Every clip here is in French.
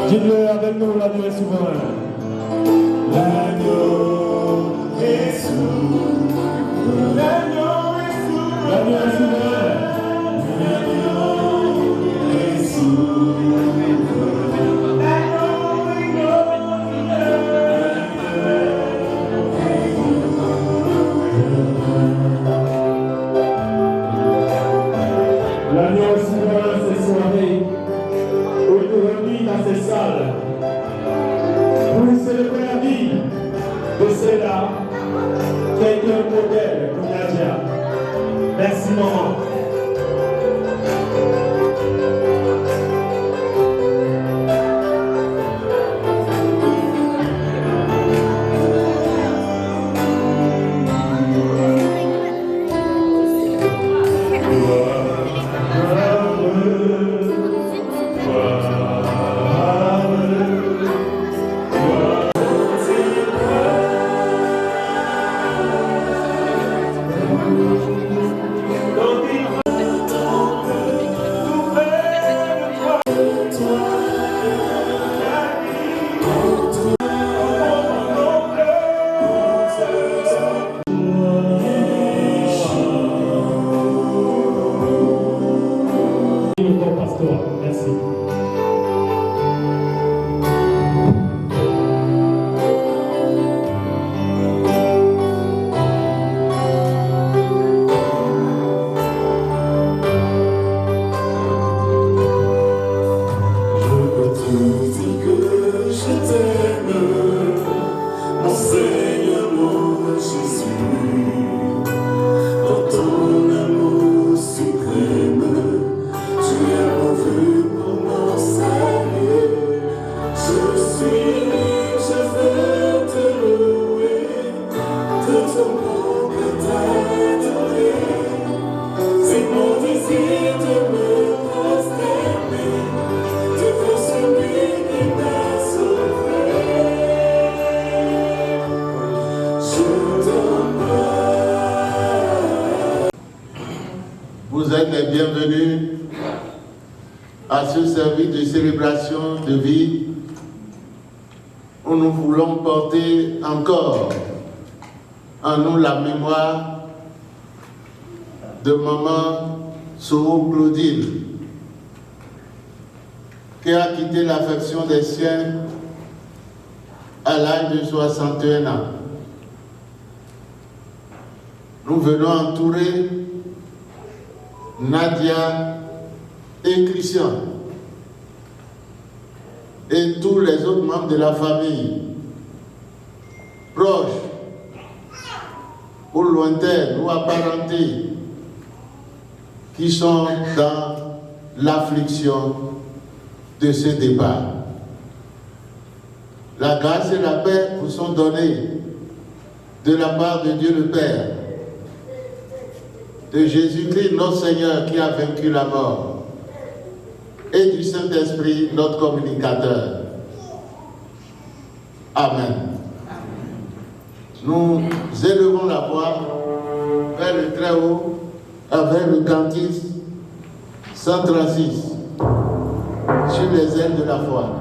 Dites-le avec nous, l'agneau est souverain. L'agneau est souverain. L'agneau est souverain. L'agneau est souverain. L'agneau est souverain. L'agneau est souverain cette soirée. Aujourd'hui dans ces salles, pour célébrer la vie de celle-là qui a été un modèle pour Nadia. Merci maman. Merci. Vous êtes les bienvenus à ce service de célébration de vie où nous voulons porter encore en nous la mémoire de maman Soro Claudine qui a quitté l'affection des siens à l'âge de 61 ans. nous venons entourer Nadia et Christian et tous les autres membres de la famille, proches ou lointains ou apparentés, qui sont dans l'affliction de ce départ. La grâce et la paix vous sont données de la part de Dieu le Père, de Jésus-Christ notre Seigneur qui a vaincu la mort, et du Saint-Esprit notre communicateur. Amen. Nous élevons la voix vers le très haut avec le cantique 136 sur les ailes de la foi.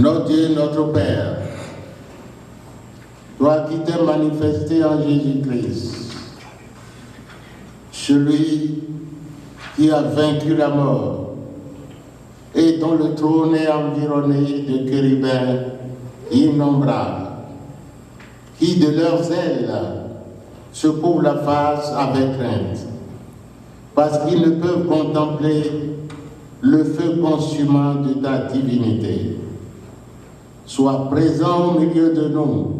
Notre Dieu, notre Père, toi qui t'es manifesté en Jésus-Christ, celui qui a vaincu la mort et dont le trône est environné de chérubins innombrables, qui de leurs ailes se couvrent la face avec crainte, parce qu'ils ne peuvent contempler le feu consumant de ta divinité. Sois présent au milieu de nous,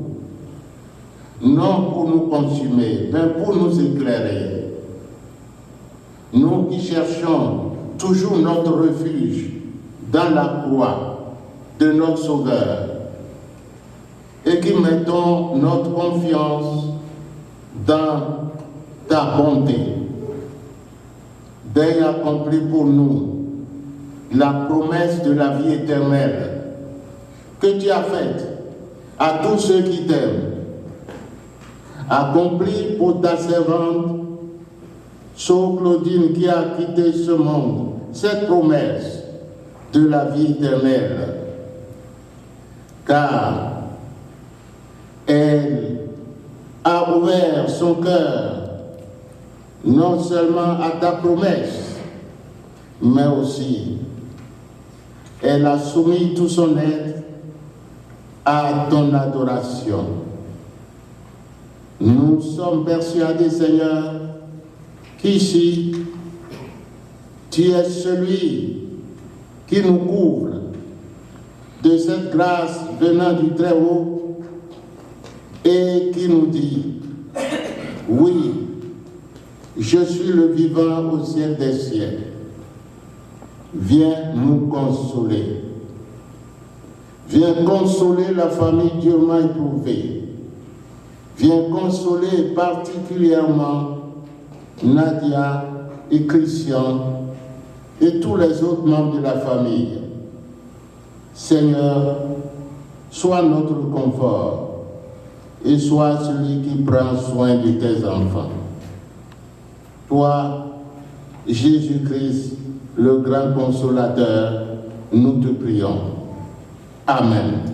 non pour nous consumer, mais pour nous éclairer. Nous qui cherchons toujours notre refuge dans la croix, de notre Sauveur et qui mettons notre confiance dans ta bonté. Daigne accomplir pour nous la promesse de la vie éternelle que tu as faite à tous ceux qui t'aiment. Accomplis pour ta servante, Sœur Claudine, qui a quitté ce monde, cette promesse de la vie éternelle. Car elle a ouvert son cœur non seulement à ta promesse, mais aussi elle a soumis tout son être à ton adoration. Nous sommes persuadés, Seigneur, qu'ici, tu es celui qui nous couvre de cette grâce venant du Très-Haut et qui nous dit, oui, je suis le vivant au ciel des siècles. Viens nous consoler. Viens consoler la famille durement éprouvée. Viens consoler particulièrement Nadia et Christian et tous les autres membres de la famille. Seigneur, sois notre confort et sois celui qui prend soin de tes enfants. Toi, Jésus-Christ, le grand consolateur, nous te prions. Amen.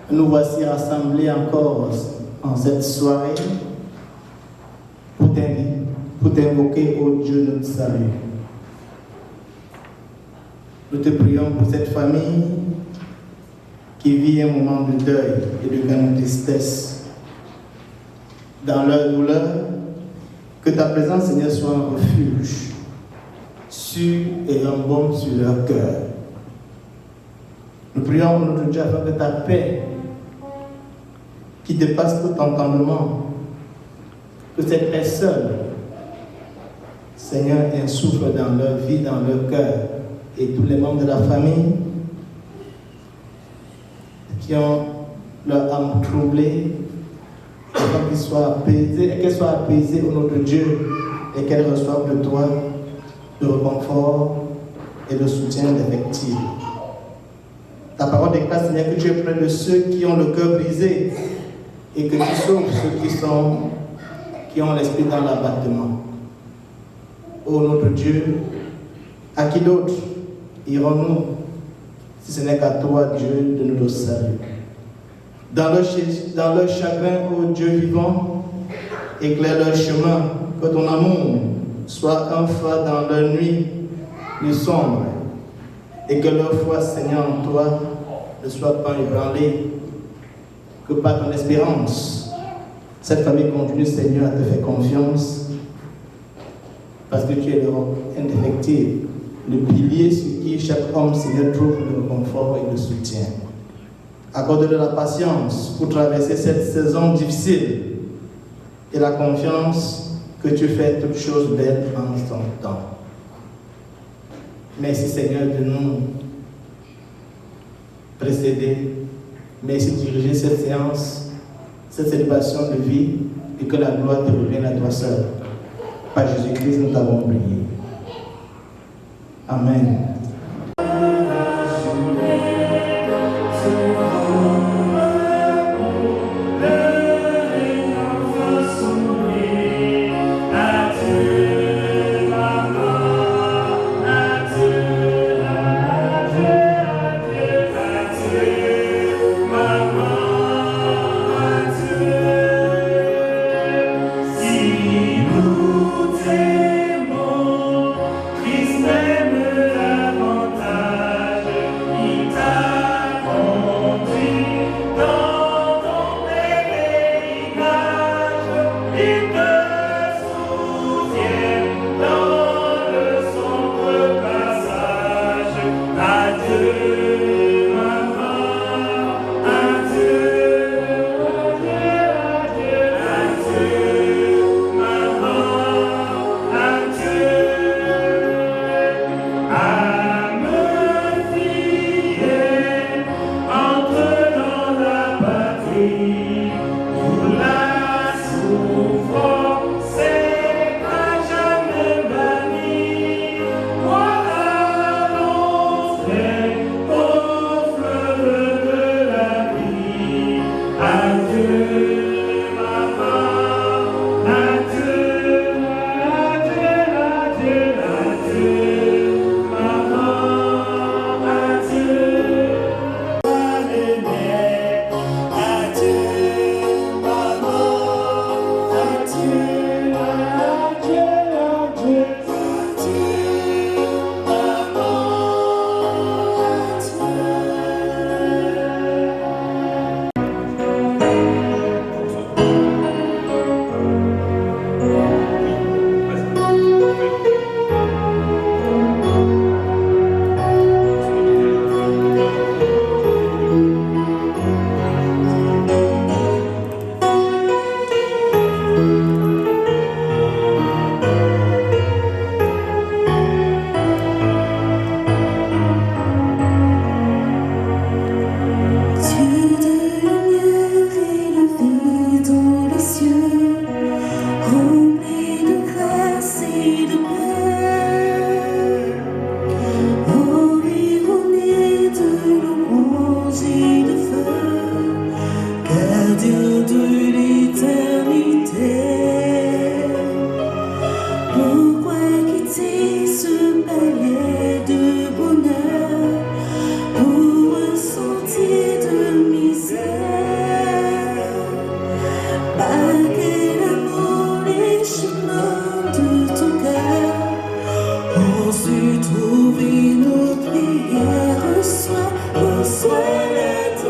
Nous voici rassemblés encore en cette soirée pour t'invoquer, ô Dieu, notre salut. Nous te prions pour cette famille qui vit un moment de deuil et de grande tristesse. Dans leur douleur, que ta présence, Seigneur, soit un refuge sûr et un baume sur leur cœur. Nous prions pour notre Dieu afin que ta paix, qui dépasse tout entendement, que cette paix seule, Seigneur, insuffle dans leur vie, dans leur cœur, et tous les membres de la famille qui ont leur âme troublée, afin qu'elle soit apaisée au nom de Dieu et qu'elle reçoive de toi le réconfort et le soutien indéfectible. Ta parole déclare, Seigneur, que tu es près de ceux qui ont le cœur brisé et que tu sauves ceux qui ont l'esprit dans l'abattement. Ô notre Dieu, à qui d'autre irons-nous si ce n'est qu'à toi, Dieu de notre salut? Dans leur chagrin, ô Dieu vivant, éclaire leur chemin, que ton amour soit un phare dans leur nuit plus sombre, et que leur foi, Seigneur, en toi ne soit pas ébranlée, que par ton espérance, cette famille continue, Seigneur, à te faire confiance, parce que tu es le roc indéfectible, le pilier sur qui chaque homme, Seigneur, trouve le confort et le soutien. Accorde-leur la patience pour traverser cette saison difficile et la confiance que tu fais toutes choses belles en son temps. Merci, Seigneur, de nous précéder. Merci de diriger cette séance, cette célébration de vie, et que la gloire te revienne à toi seul. Par Jésus-Christ, nous t'avons prié. Amen. Trouver nos prières, reçois, reçois la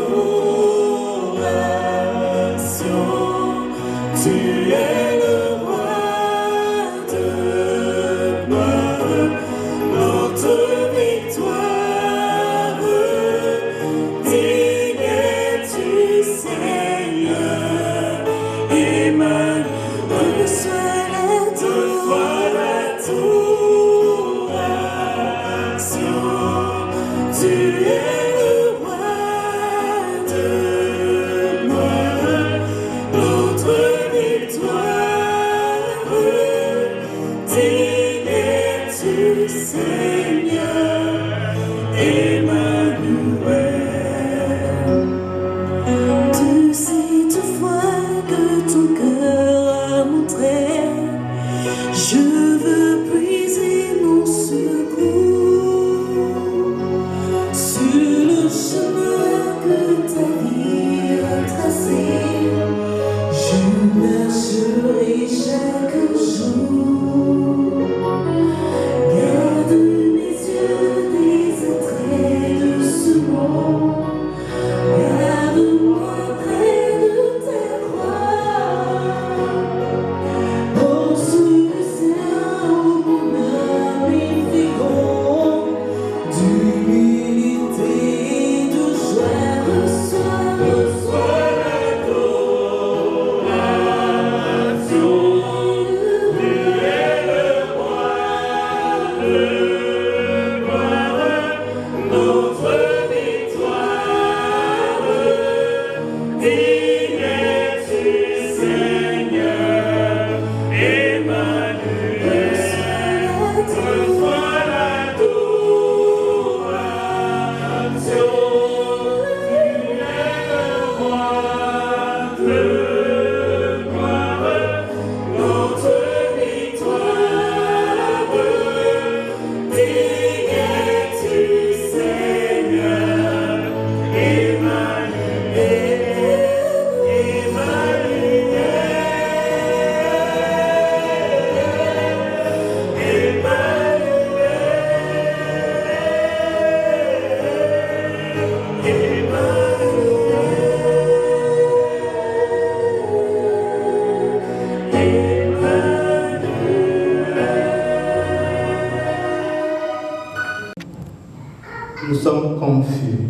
Nous sommes confus.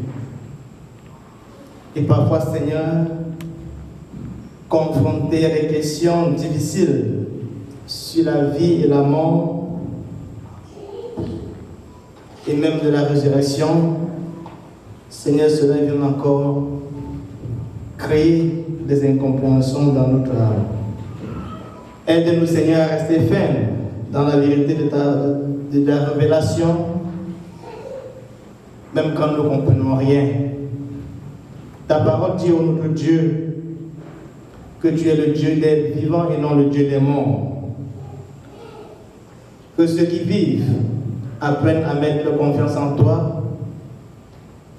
Et parfois, Seigneur, confrontés à des questions difficiles sur la vie et la mort, et même de la résurrection, Seigneur, cela vient encore créer des incompréhensions dans notre âme. Aide-nous, Seigneur, à rester fermes dans la vérité de ta révélation, même quand nous ne comprenons rien. Ta parole dit, ô notre Dieu, que tu es le Dieu des vivants et non le Dieu des morts. Que ceux qui vivent apprennent à mettre leur confiance en toi,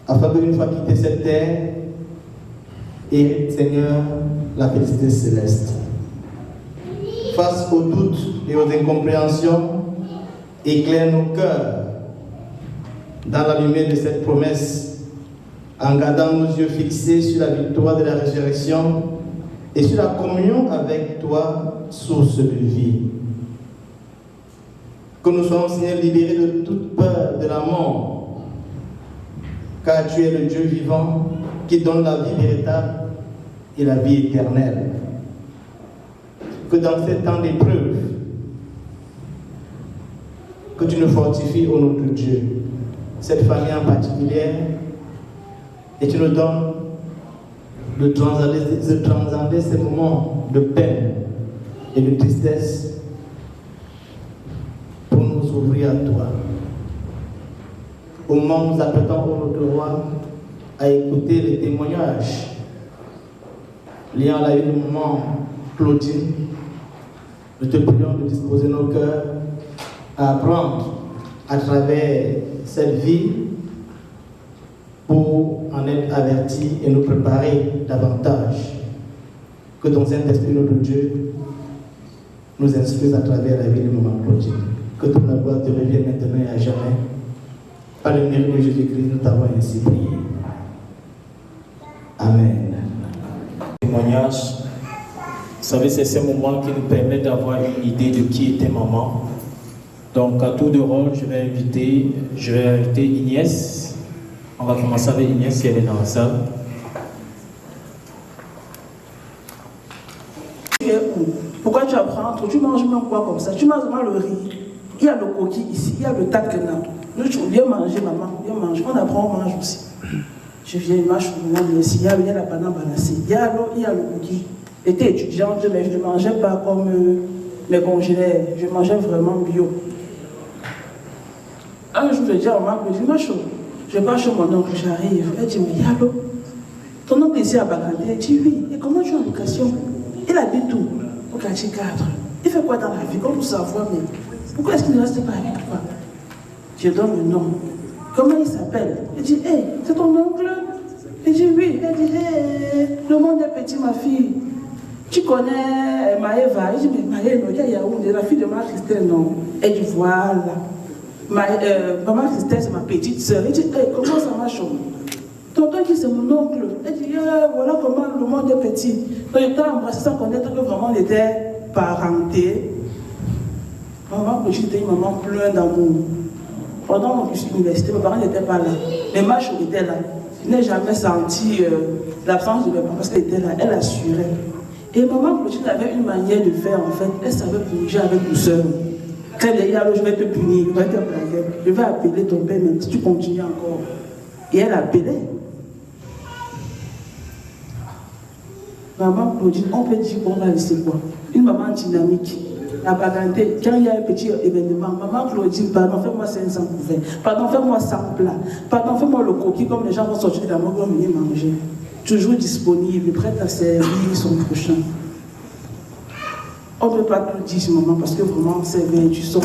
afin qu'une fois quitté cette terre, et Seigneur, la félicité céleste. Face aux doutes et aux incompréhensions, éclaire nos cœurs dans la lumière de cette promesse, en gardant nos yeux fixés sur la victoire de la résurrection et sur la communion avec toi, source de vie. Que nous soyons, Seigneur, libérés de toute peur de la mort, car tu es le Dieu vivant qui donne la vie véritable et la vie éternelle. Que dans ces temps d'épreuve, que tu nous fortifies, ô notre Dieu, cette famille en particulier, et tu nous donnes de transcender ces moments de peine et de tristesse pour nous ouvrir à toi. Au moment où nous apprêtons, ô notre roi, à écouter les témoignages liant à la vie du moment Claudine, nous te prions de disposer nos cœurs à apprendre à travers cette vie pour en être avertis et nous préparer davantage. Que ton Saint-Esprit, notre Dieu, nous instruise à travers la vie du moment Claudine. Que ton gloire te revienne maintenant et à jamais. Par le mérite de Jésus-Christ, nous t'avons ainsi prié. Amen. Témoignage. Vous savez, c'est ce moment qui nous permet d'avoir une idée de qui était maman. Donc, à tour de rôle, je vais inviter Inès. On va commencer avec Inès, si elle est dans la salle. Tu es où? Pourquoi tu apprends trop? Tu manges même quoi comme ça? Tu manges mal le riz. Il y a le coquille ici, il y a le takena. Nous, viens manger, maman, viens manger. On apprend, on mange aussi. Je viens, je mange, il y a la banane balancée. Il y a l'eau, il y a le coquille. J'étais étudiante, mais je ne mangeais pas comme mes congénères. Je mangeais vraiment bio. Un jour, je dis à maman, je dis, ma chou, je vais chez mon oncle, j'arrive. Elle dit, mais Yalo, ton oncle est ici à Bagandé. Elle dit, oui. Et comment tu as en location? Il habite où? Au quartier 4. Il fait quoi dans la vie? Comme pour savoir, mais pourquoi est-ce qu'il ne reste pas avec toi? Je donne le nom. Comment il s'appelle? Elle dit, hé, c'est ton oncle? Elle dit, oui. Elle dit, hé, le monde est petit, ma fille. Tu connais Maëva? Elle dit, mais Maëva, il y a Yaoundé, la fille de ma Christelle, non? Elle dit, voilà. Maman Christelle, c'est ma petite soeur. Elle dit, hey, comment ça marche? Tonton qui c'est mon oncle. Elle dit, voilà comment le monde est petit. Donc il t'a embrassé sans connaître que vraiment on était parenté. Maman Brigitte était une maman pleine d'amour. Pendant que je suis à l'université, mes parents n'étaient pas là. Mais ma chou était là. Je n'ai jamais senti l'absence de mes parents parce qu'elle était là. Elle assurait. Et maman Brigitte avait une manière de faire en fait. Elle savait bouger avec douceur. Quand il y a je vais te punir, je vais te blaguer, je vais appeler ton père même si tu continues encore. Et elle appelait. Maman Claudine, on peut dire qu'on va laisser quoi? Une maman dynamique. À Bagandé, quand il y a un petit événement, maman Claudine, pardon, fais-moi 500 couverts, pardon, fais-moi 100 plats, pardon, fais-moi le coquille comme les gens vont sortir de la mort, vont venir manger. Toujours disponible, prête à servir son prochain. On ne peut pas tout dire ce moment parce que vraiment ces vertus sont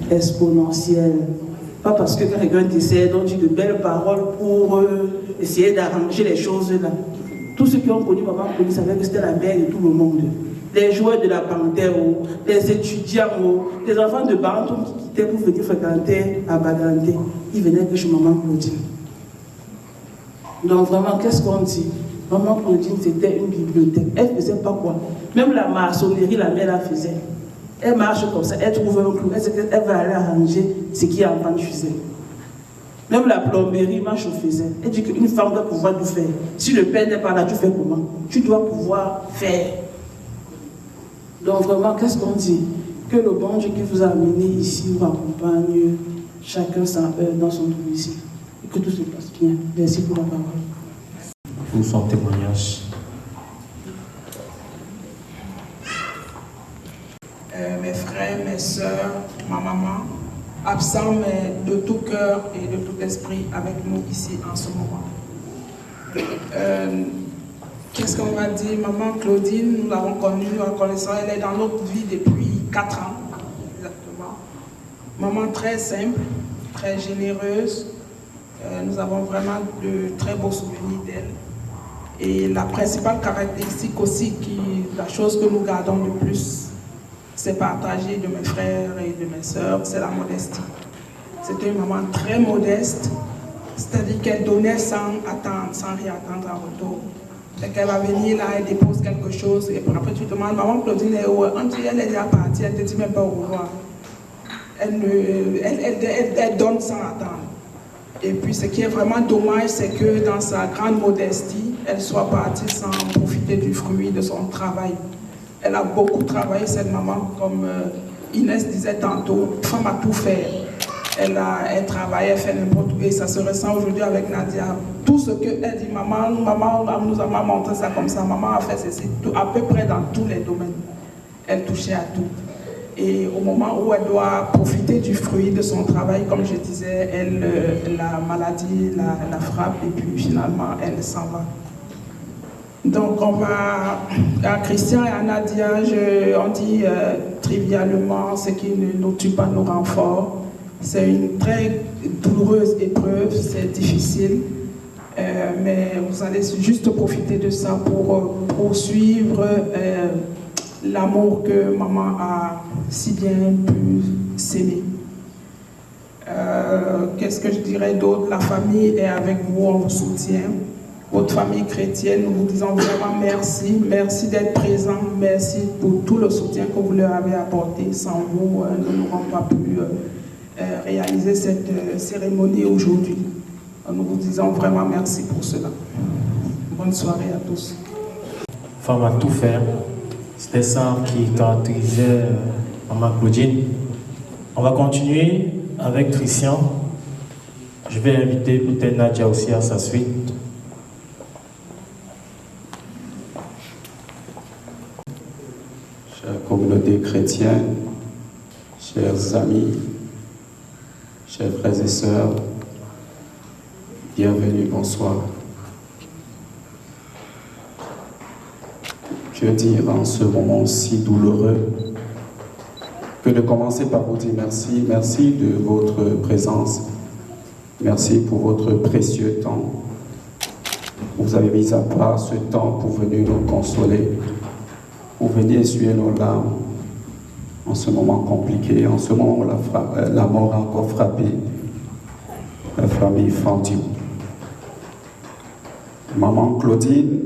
exponentielles. Pas parce que quand quelqu'un décède, on dit de belles paroles pour essayer d'arranger les choses là. Tous ceux qui ont connu maman Claudine savaient que c'était la mère de tout le monde. Les joueurs de la Panthère, les étudiants, les enfants de Bantou qui quittaient pour venir fréquenter à Bagandé, ils venaient que chez maman Claudine. Donc vraiment, qu'est-ce qu'on dit? Maman Claudine, c'était une bibliothèque. Elle ne faisait pas quoi? Même la maçonnerie, la mère la faisait. Elle marche comme ça, elle trouve un clou, elle va aller arranger ce qui est en panne faisait. Même la plomberie, marche faisait. Elle dit qu'une femme doit pouvoir tout faire. Si le père n'est pas là, tu fais comment? Tu dois pouvoir faire. Donc vraiment, qu'est-ce qu'on dit? Que le bon Dieu qui vous a amené ici vous accompagne chacun dans son domicile. Et que tout se passe bien. Merci pour la parole. Pour son témoignage. Mes frères, mes soeurs, ma maman, absents mais de tout cœur et de tout esprit avec nous ici en ce moment. Qu'est-ce qu'on va dire? Maman Claudine, nous l'avons connue, nous la connaissons, elle est dans notre vie depuis 4 ans, exactement. Maman très simple, très généreuse. Nous avons vraiment de très beaux souvenirs d'elle. Et la principale caractéristique aussi, la chose que nous gardons le plus, c'est partager de mes frères et de mes sœurs, c'est la modestie. C'était une maman très modeste, c'est-à-dire qu'elle donnait sans attendre, sans rien attendre en retour. Dès qu'elle va venir là, elle dépose quelque chose, et après tu demandes, maman Claudine est où? Elle est déjà partie, elle ne te dit même pas au revoir. Elle donne sans attendre. Et puis ce qui est vraiment dommage, c'est que dans sa grande modestie, elle soit partie sans profiter du fruit de son travail. Elle a beaucoup travaillé, cette maman, comme Inès disait tantôt, femme à tout faire. Elle travaille, elle fait n'importe quoi, et ça se ressent aujourd'hui avec Nadia. Tout ce qu'elle dit, maman nous a montré ça comme ça, maman a fait ceci, à peu près dans tous les domaines. Elle touchait à tout. Et au moment où elle doit profiter du fruit de son travail, comme je disais, la maladie la frappe et puis finalement elle s'en va. Donc on va à Christian et à Nadia, on dit trivialement, ce qui ne nous tue pas nous rend forts. C'est une très douloureuse épreuve, c'est difficile, mais vous allez juste profiter de ça pour poursuivre l'amour que maman a si bien pu s'aimer. Qu'est-ce que je dirais d'autre? La famille est avec vous, on vous soutient. Votre famille chrétienne, nous vous disons vraiment merci. Merci d'être présent. Merci pour tout le soutien que vous leur avez apporté. Sans vous, nous n'aurons pas pu réaliser cette cérémonie aujourd'hui. Nous vous disons vraiment merci pour cela. Bonne soirée à tous. Femme à tout faire. C'était ça qui caractérisait Maman Claudine. On va continuer avec Christian. Je vais inviter peut-être Nadia aussi à sa suite. Chère communauté chrétienne, chers amis, Chers frères et sœurs, bienvenue, bonsoir. Que dire en ce moment si douloureux que de commencer par vous dire merci. Merci de votre présence. Merci pour votre précieux temps. Vous avez mis à part ce temps pour venir nous consoler, pour venir essuyer nos larmes en ce moment compliqué, en ce moment où la mort a encore frappé la famille Fandiou. Maman Claudine,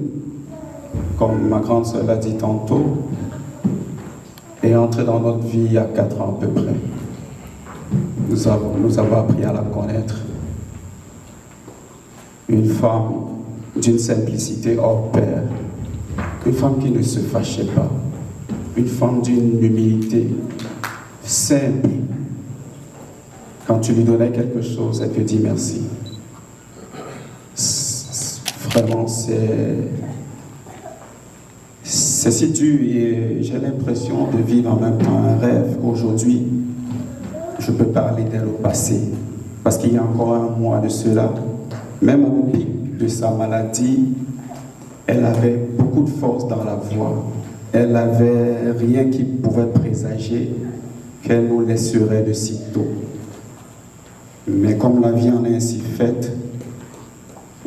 comme ma grande sœur l'a dit tantôt, est entrée dans notre vie il y a 4 ans à peu près. Nous avons appris à la connaître. Une femme d'une simplicité hors pair, une femme qui ne se fâchait pas, une femme d'une humilité simple. Quand tu lui donnais quelque chose, elle te dit merci. Vraiment, c'est si dur et j'ai l'impression de vivre en même temps un rêve. Aujourd'hui, je peux parler d'elle au passé. Parce qu'il y a encore un mois de cela, même au pic de sa maladie, elle avait beaucoup de force dans la voix. Elle n'avait rien qui pouvait présager qu'elle nous laisserait de sitôt. Mais comme la vie en est ainsi faite,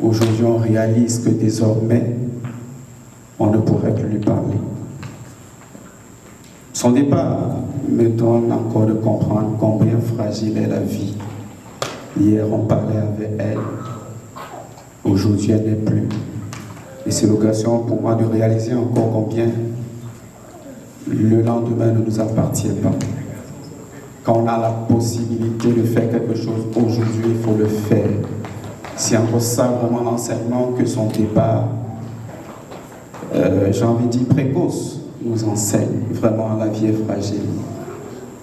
aujourd'hui on réalise que désormais, on ne pourrait plus lui parler. Son départ me donne encore de comprendre combien fragile est la vie. Hier, on parlait avec elle. Aujourd'hui, elle n'est plus. Et c'est l'occasion pour moi de réaliser encore combien le lendemain ne nous appartient pas. Quand on a la possibilité de faire quelque chose aujourd'hui, il faut le faire. C'est encore ça vraiment l'enseignement que son départ, j'ai envie de dire précoce, nous enseigne. Vraiment, la vie est fragile.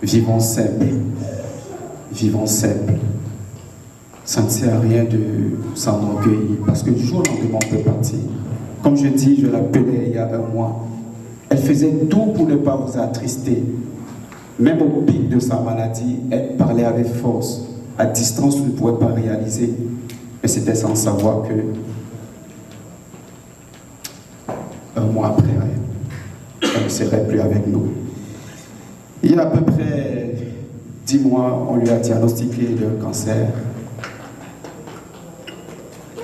Vivons simple. Vivons simple. Ça ne sert à rien de s'enorgueillir, parce que du jour au lendemain, on peut partir. Comme je dis, je l'appelais il y a 1 mois. Elle faisait tout pour ne pas vous attrister. Même au pic de sa maladie, elle parlait avec force. À distance, vous ne pouvez pas réaliser. Mais c'était sans savoir que 1 mois après, elle ne serait plus avec nous. Il y a à peu près 10 mois, on lui a diagnostiqué le cancer.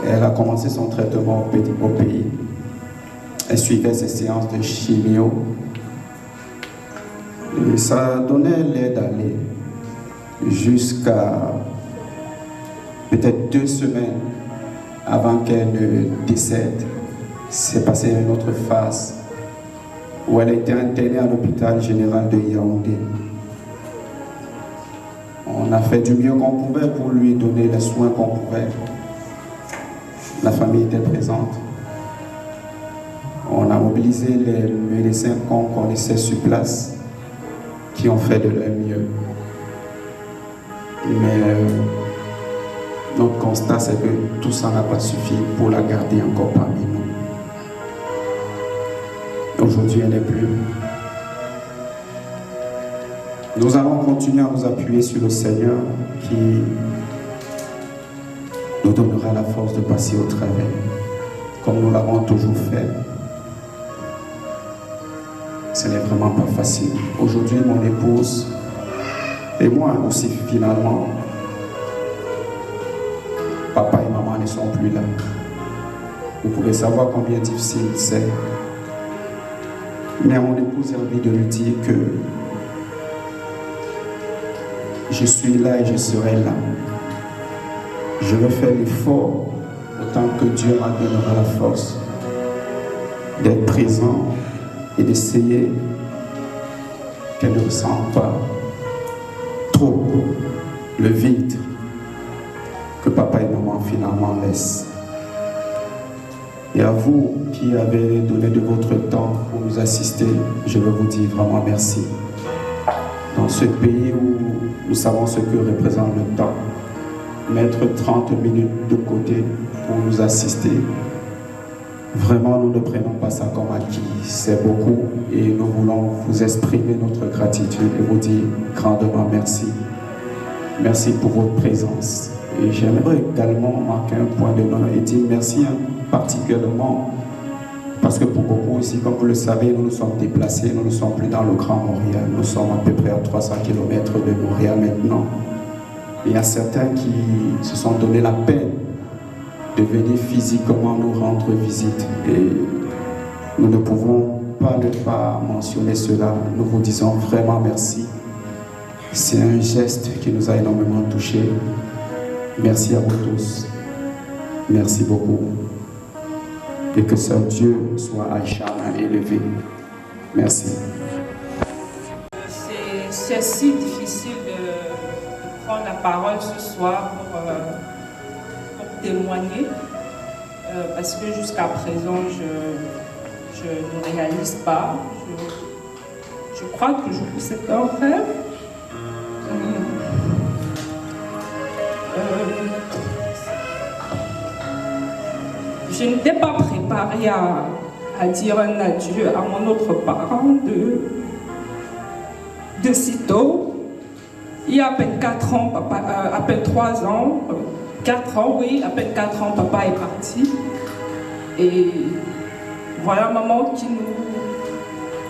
Elle a commencé son traitement au pays. Elle suivait ses séances de chimio. Et ça donnait l'air d'aller jusqu'à peut-être 2 semaines avant qu'elle ne décède. C'est passé une autre phase où elle a été internée à l'hôpital général de Yaoundé. On a fait du mieux qu'on pouvait pour lui donner les soins qu'on pouvait. La famille était présente. On a mobilisé les médecins qu'on connaissait sur place, qui ont fait de leur mieux. Mais notre constat, c'est que tout ça n'a pas suffi pour la garder encore parmi nous. Aujourd'hui, elle n'est plus. Nous allons continuer à nous appuyer sur le Seigneur qui nous donnera la force de passer au travers, comme nous l'avons toujours fait. Ce n'est vraiment pas facile. Aujourd'hui, mon épouse et moi aussi, finalement, papa et maman ne sont plus là. Vous pouvez savoir combien difficile c'est. Mais à mon épouse, j'ai envie de lui dire que je suis là et je serai là. Je vais faire l'effort, autant que Dieu m'en donnera la force, d'être présent et d'essayer qu'elle ne ressente pas trop le vide que papa et maman finalement laissent. Et à vous qui avez donné de votre temps pour nous assister, je veux vous dire vraiment merci. Dans ce pays où nous savons ce que représente le temps, mettre 30 minutes de côté pour nous assister, vraiment nous ne prenons pas ça comme acquis. C'est beaucoup et nous voulons vous exprimer notre gratitude et vous dire grandement merci. Merci pour votre présence. Et j'aimerais également marquer un point d'honneur et dire merci particulièrement parce que pour beaucoup ici, comme vous le savez, nous nous sommes déplacés, nous ne sommes plus dans le Grand Montréal. Nous sommes à peu près à 300 km de Montréal maintenant. Il y a certains qui se sont donné la peine de venir physiquement nous rendre visite. Et nous ne pouvons pas ne pas mentionner cela. Nous vous disons vraiment merci. C'est un geste qui nous a énormément touchés. Merci à vous tous. Merci beaucoup. Et que seul Dieu soit à jamais élevé. Merci. C'est si difficile de prendre la parole ce soir pour témoigner, parce que jusqu'à présent, je ne réalise pas. Je crois toujours que c'est un rêve. Je n'étais pas préparée à dire un adieu à mon autre parent de sitôt. Il y a à peine 4 ans, papa, à peine 3 ans, 4 ans, oui, à peine 4 ans, papa est parti. Et voilà maman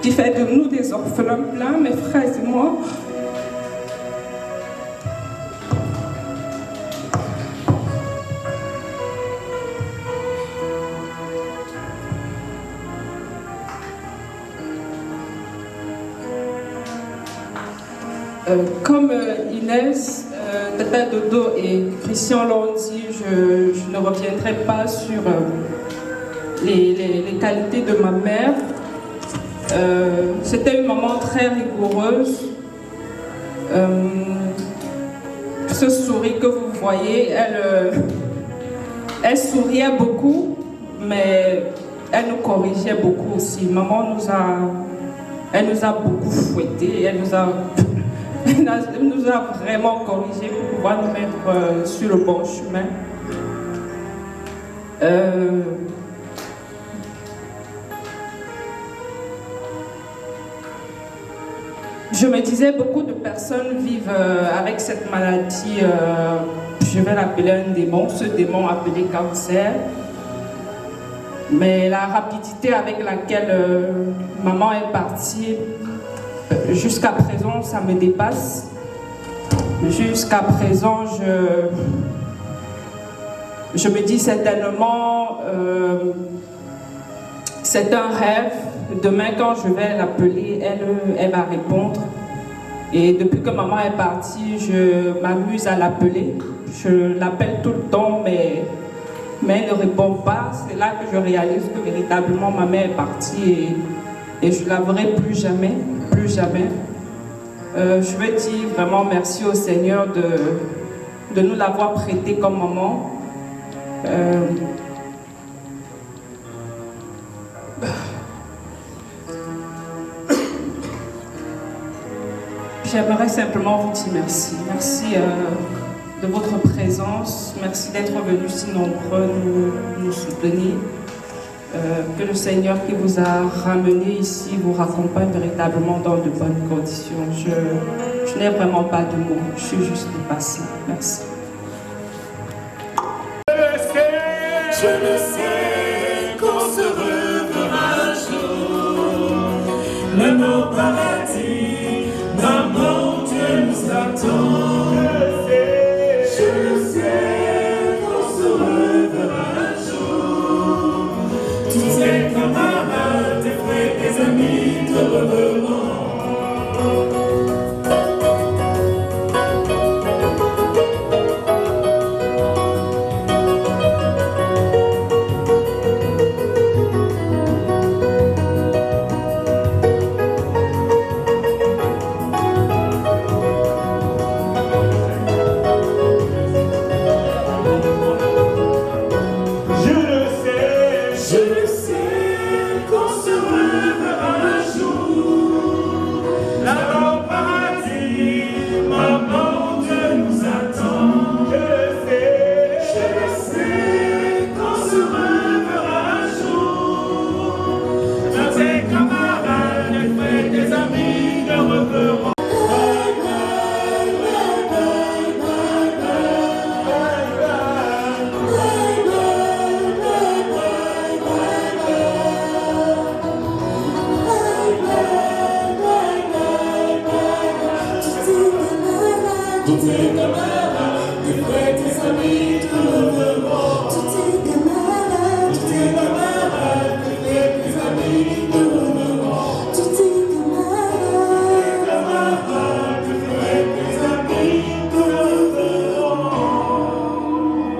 qui fait de nous des orphelins pleins, mes frères et moi. Comme Inès, Tata Dodo et Christian l'ont dit, je ne reviendrai pas sur les qualités de ma mère. C'était une maman très rigoureuse. Ce sourire que vous voyez, elle souriait beaucoup, mais elle nous corrigeait beaucoup aussi. Maman elle nous a beaucoup fouettés, elle nous a vraiment corrigés pour pouvoir nous mettre sur le bon chemin. Je me disais, beaucoup de personnes vivent avec cette maladie, je vais l'appeler un démon, ce démon appelé cancer. Mais la rapidité avec laquelle maman est partie, jusqu'à présent, ça me dépasse. Jusqu'à présent, je me dis certainement, c'est un rêve. Demain, quand je vais l'appeler, elle va répondre. Et depuis que maman est partie, je m'amuse à l'appeler. Je l'appelle tout le temps, mais elle ne répond pas. C'est là que je réalise que véritablement ma mère est partie et je ne la verrai plus jamais. Plus jamais. Je veux dire vraiment merci au Seigneur de nous l'avoir prêté comme maman. J'aimerais simplement vous dire merci. Merci de votre présence. Merci d'être venus si nombreux nous soutenir. Que le Seigneur qui vous a ramené ici vous raccompagne véritablement dans de bonnes conditions. Je n'ai vraiment pas de mots, je suis juste dépassée. Merci. Je le sais qu'on se reverra un jour. Même au paradis, maman, Dieu nous attend. Je le sais qu'on se reverra un jour. Tous tes camarades, tes frères, tes amis te reverront.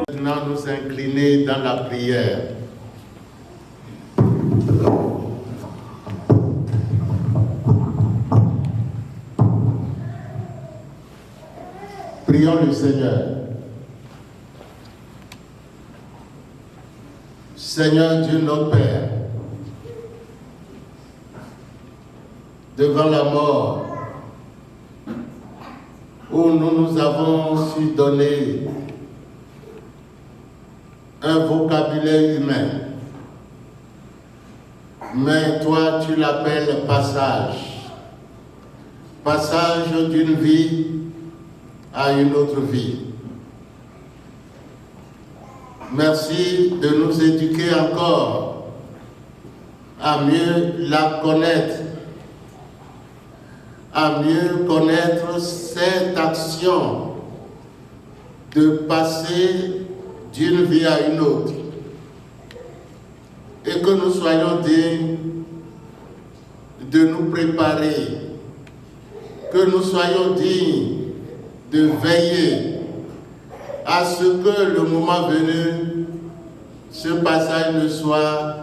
Maintenant, nous incliner dans la prière. Prions le Seigneur. Seigneur Dieu notre Père, devant la mort, où nous avons su donner un vocabulaire humain, mais toi tu l'appelles passage, passage d'une vie à une autre vie. Merci de nous éduquer encore à mieux la connaître, à mieux connaître cette action de passer d'une vie à une autre, et que nous soyons dignes de nous préparer, que nous soyons dignes de veiller à ce que le moment venu, ce passage ne soit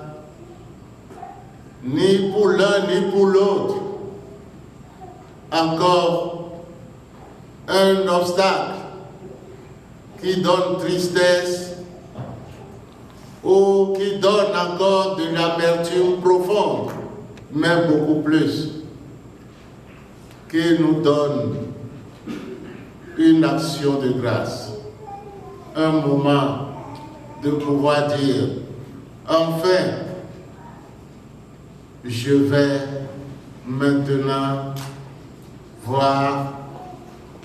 ni pour l'un ni pour l'autre encore un obstacle qui donne tristesse ou qui donne encore de l'amertume profonde, mais beaucoup plus, qui nous donne une action de grâce, un moment de pouvoir dire, enfin, je vais maintenant voir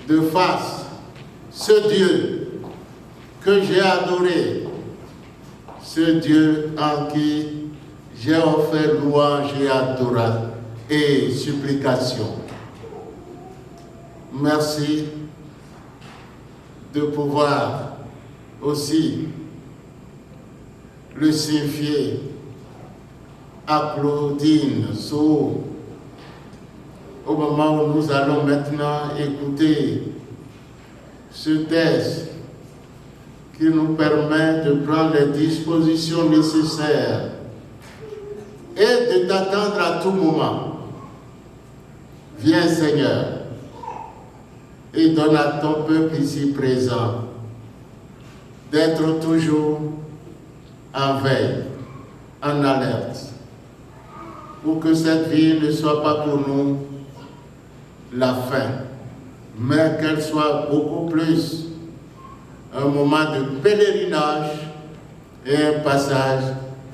de face ce Dieu que j'ai adoré, ce Dieu en qui j'ai offert louange et adoration et supplication. Merci de pouvoir aussi le signifier à Claudine Sow au moment où nous allons maintenant écouter ce texte qui nous permet de prendre les dispositions nécessaires et de t'attendre à tout moment. Viens Seigneur et donne à ton peuple ici présent d'être toujours en veille, en alerte, pour que cette vie ne soit pas pour nous la fin, mais qu'elle soit beaucoup plus un moment de pèlerinage et un passage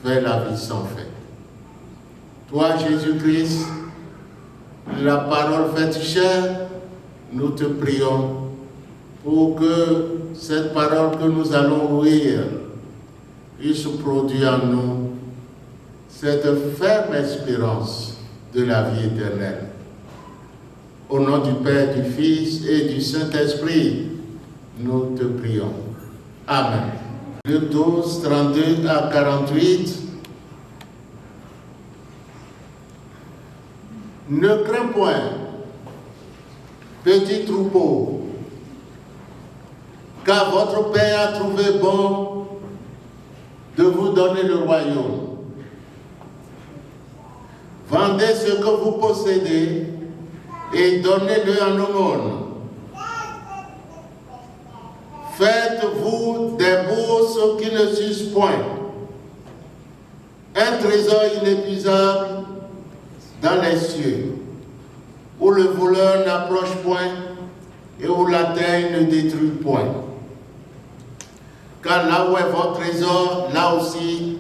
vers la vie sans fin. Toi, Jésus-Christ, la parole faite chair, nous te prions pour que cette parole que nous allons ouvrir puisse produire en nous cette ferme espérance de la vie éternelle. Au nom du Père, du Fils et du Saint-Esprit, nous te prions. Amen. Le 12, 32 à 48. Ne crains point, petit troupeau, car votre Père a trouvé bon de vous donner le royaume. Vendez ce que vous possédez et donnez-le en aumône. Faites-vous des bourses qui ne s'usent point, un trésor inépuisable dans les cieux, où le voleur n'approche point et où la terre ne détruit point. Car là où est votre trésor, là aussi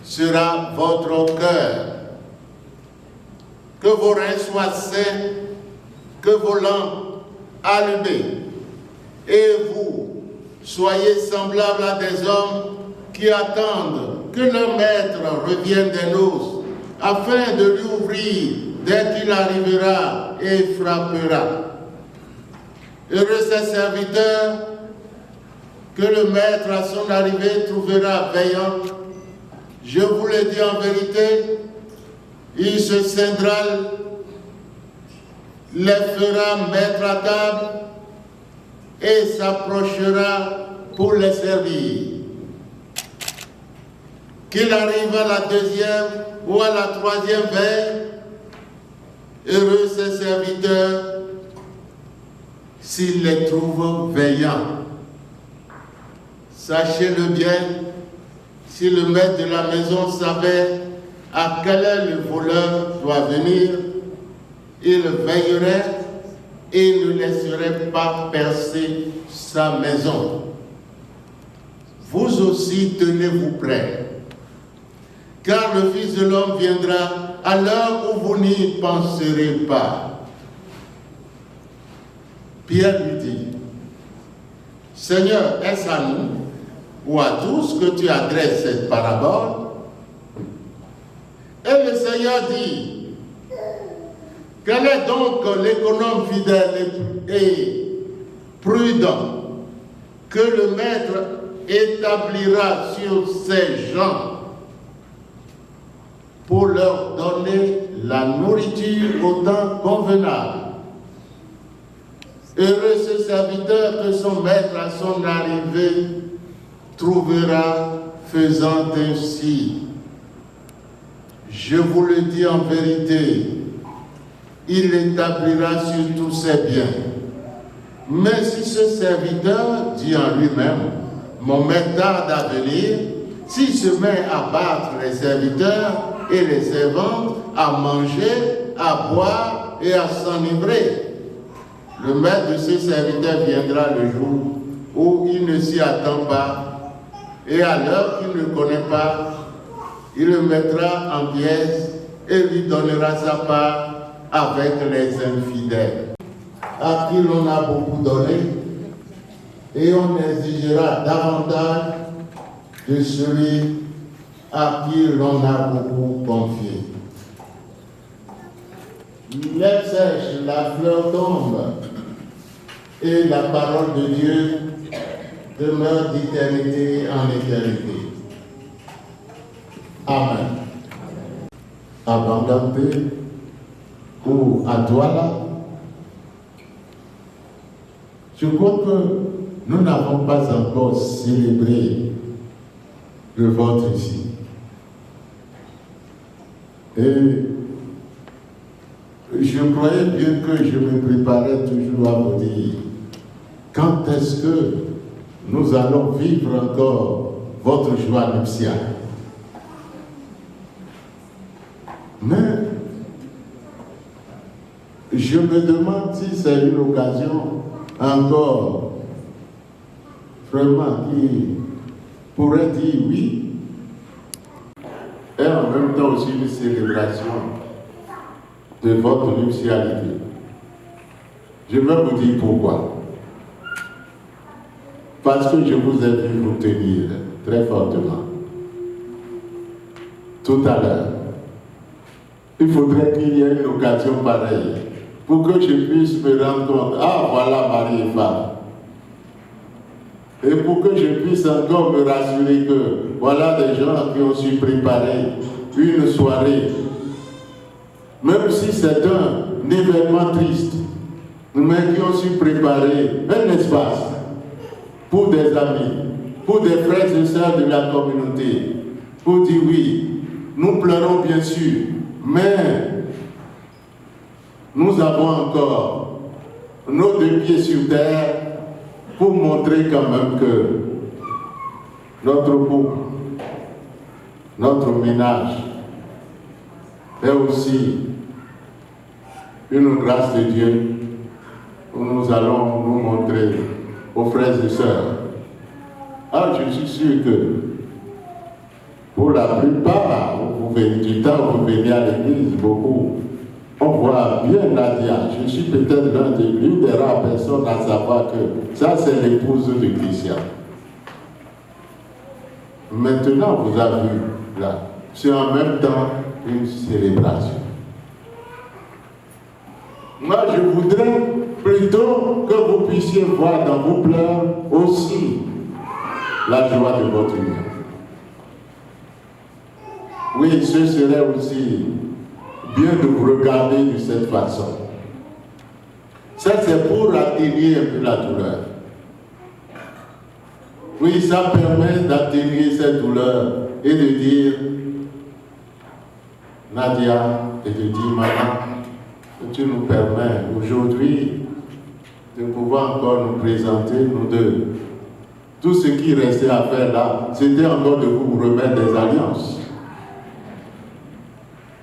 sera votre cœur. Que vos reins soient sains, que vos lampes allumées, et vous soyez semblables à des hommes qui attendent que leur maître revienne des noces, afin de lui ouvrir dès qu'il arrivera et frappera. Heureux ces serviteurs que le maître à son arrivée trouvera veillant. Je vous le dis en vérité, il se scindra, les fera mettre à table et s'approchera pour les servir. Qu'il arrive à la deuxième ou à la troisième veille, heureux ses serviteurs s'il les trouve veillants. Sachez-le bien, si le maître de la maison savait à quelle heure le voleur doit venir, il veillerait et ne laisserait pas percer sa maison. Vous aussi tenez-vous prêts, car le Fils de l'homme viendra à l'heure où vous n'y penserez pas. Pierre lui dit, Seigneur, est-ce à nous ou à tous que tu adresses cette parabole? Et le Seigneur dit, quel est donc l'économe fidèle et prudent que le maître établira sur ses gens pour leur donner la nourriture au temps convenable? Heureux ce serviteur que son maître à son arrivée trouvera faisant ainsi. Je vous le dis en vérité, il l'établira sur tous ses biens. Mais si ce serviteur dit en lui-même, mon maître tarde à venir, s'il se met à battre les serviteurs et les servantes, à manger, à boire et à s'enivrer, le maître de ce serviteur viendra le jour où il ne s'y attend pas, et à l'heure qu'il ne connaît pas, il le mettra en pièces et lui donnera sa part avec les infidèles, à qui l'on a beaucoup donné, et on exigera davantage de celui à qui l'on a beaucoup confié. L'herbe sèche, la fleur tombe, et la parole de Dieu demeure d'éternité en éternité. Amen. À Bangampé ou à Douala, je crois que nous n'avons pas encore célébré le vote ici. Et je croyais bien que je me préparais toujours à vous dire quand est-ce que nous allons vivre encore votre joie nuptiale. Mais je me demande si c'est une occasion encore vraiment qui pourrait dire oui, et en même temps aussi une célébration de votre nuptialité. Je vais vous dire pourquoi. Parce que je vous ai vu vous tenir très fortement. Tout à l'heure. Il faudrait qu'il y ait une occasion pareille pour que je puisse me rendre compte, ah voilà Marie et femme. Et pour que je puisse encore me rassurer que voilà des gens qui ont su préparer une soirée, même si c'est un événement triste, mais qui ont su préparer un espace pour des amis, pour des frères et sœurs de la communauté, pour dire oui, nous pleurons bien sûr, mais nous avons encore nos deux pieds sur terre pour montrer quand même que notre couple, notre ménage est aussi une grâce de Dieu où nous allons nous montrer aux frères et sœurs. Alors je suis sûr que pour la plupart, vous venez du temps, vous venez à l'église beaucoup. On voit bien Nadia. Je suis peut-être l'une des rares personnes à savoir que ça c'est l'épouse de Christian. Maintenant, vous avez vu là, c'est en même temps une célébration. Moi, je voudrais plutôt que vous puissiez voir dans vos pleurs aussi la joie de votre union. Oui, ce serait aussi bien de vous regarder de cette façon. Ça, c'est pour atténuer un peu la douleur. Oui, ça permet d'atténuer cette douleur et de dire, Nadia, et de dire, maman, que tu nous permets aujourd'hui de pouvoir encore nous présenter, nous deux. Tout ce qui restait à faire là, c'était encore de vous remettre des alliances.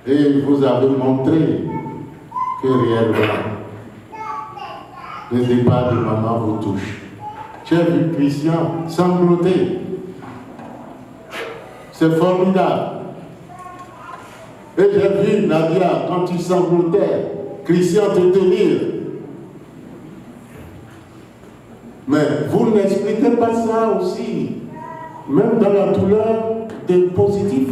Et vous avez montré que réellement, le départ de maman vous touche. J'ai vu Christian sangloter. C'est formidable. Et j'ai vu Nadia, quand tu sanglotais, Christian te tenir. Mais vous n'expliquez pas ça aussi, même dans la douleur des positifs.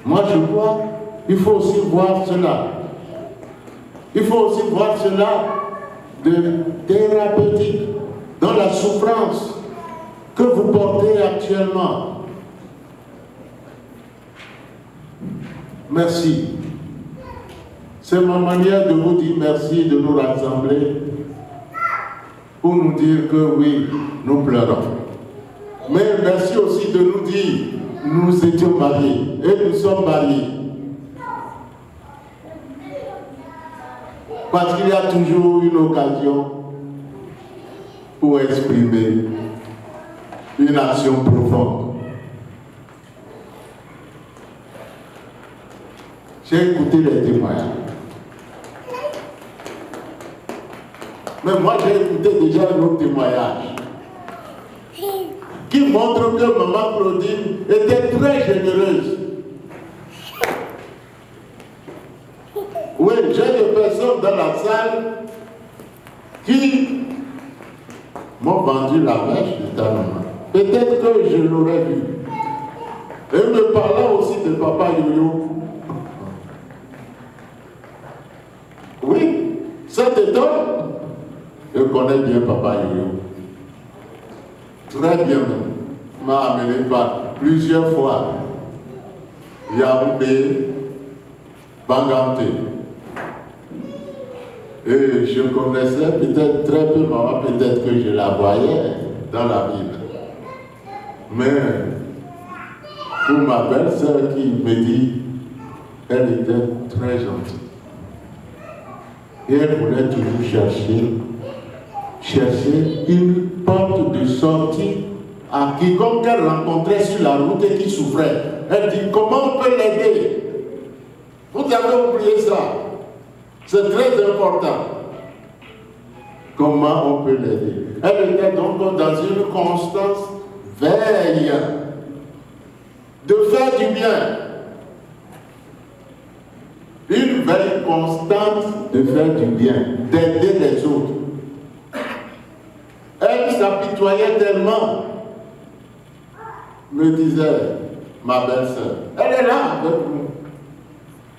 Moi je vois, il faut aussi voir cela. Il faut aussi voir cela de thérapeutique dans la souffrance que vous portez actuellement. Merci. C'est ma manière de vous dire merci, de nous rassembler pour nous dire que oui, nous pleurons. Mais merci aussi de nous dire, nous étions mariés et nous sommes mariés. Parce qu'il y a toujours une occasion pour exprimer une action profonde. J'ai écouté les témoignages. Mais moi, j'ai écouté déjà un autre témoignage qui montre que maman Claudine était très généreuse. Oui, j'ai des personnes dans la salle qui m'ont vendu la mèche de ta maman. Peut-être que je l'aurais vu. Et me parlant aussi de papa Yoyo. Oui, cet étonne. Je connais bien papa Yoyo. Très bien même. Il m'a amené par plusieurs fois. Yaoundé, Banganté. Et je connaissais peut-être très peu maman, peut-être que je la voyais dans la Bible. Mais pour ma belle-sœur qui me dit, elle était très gentille. Et elle voulait toujours chercher une porte de sortie à quiconque elle rencontrait sur la route et qui souffrait. Elle dit, comment on peut l'aider? Vous avez oublié ça. C'est très important. Comment on peut l'aider? Elle était donc dans une constante veille de faire du bien. Une veille constante de faire du bien, d'aider les autres. Elle s'apitoyait tellement, me disait ma belle-sœur. Elle est là avec nous.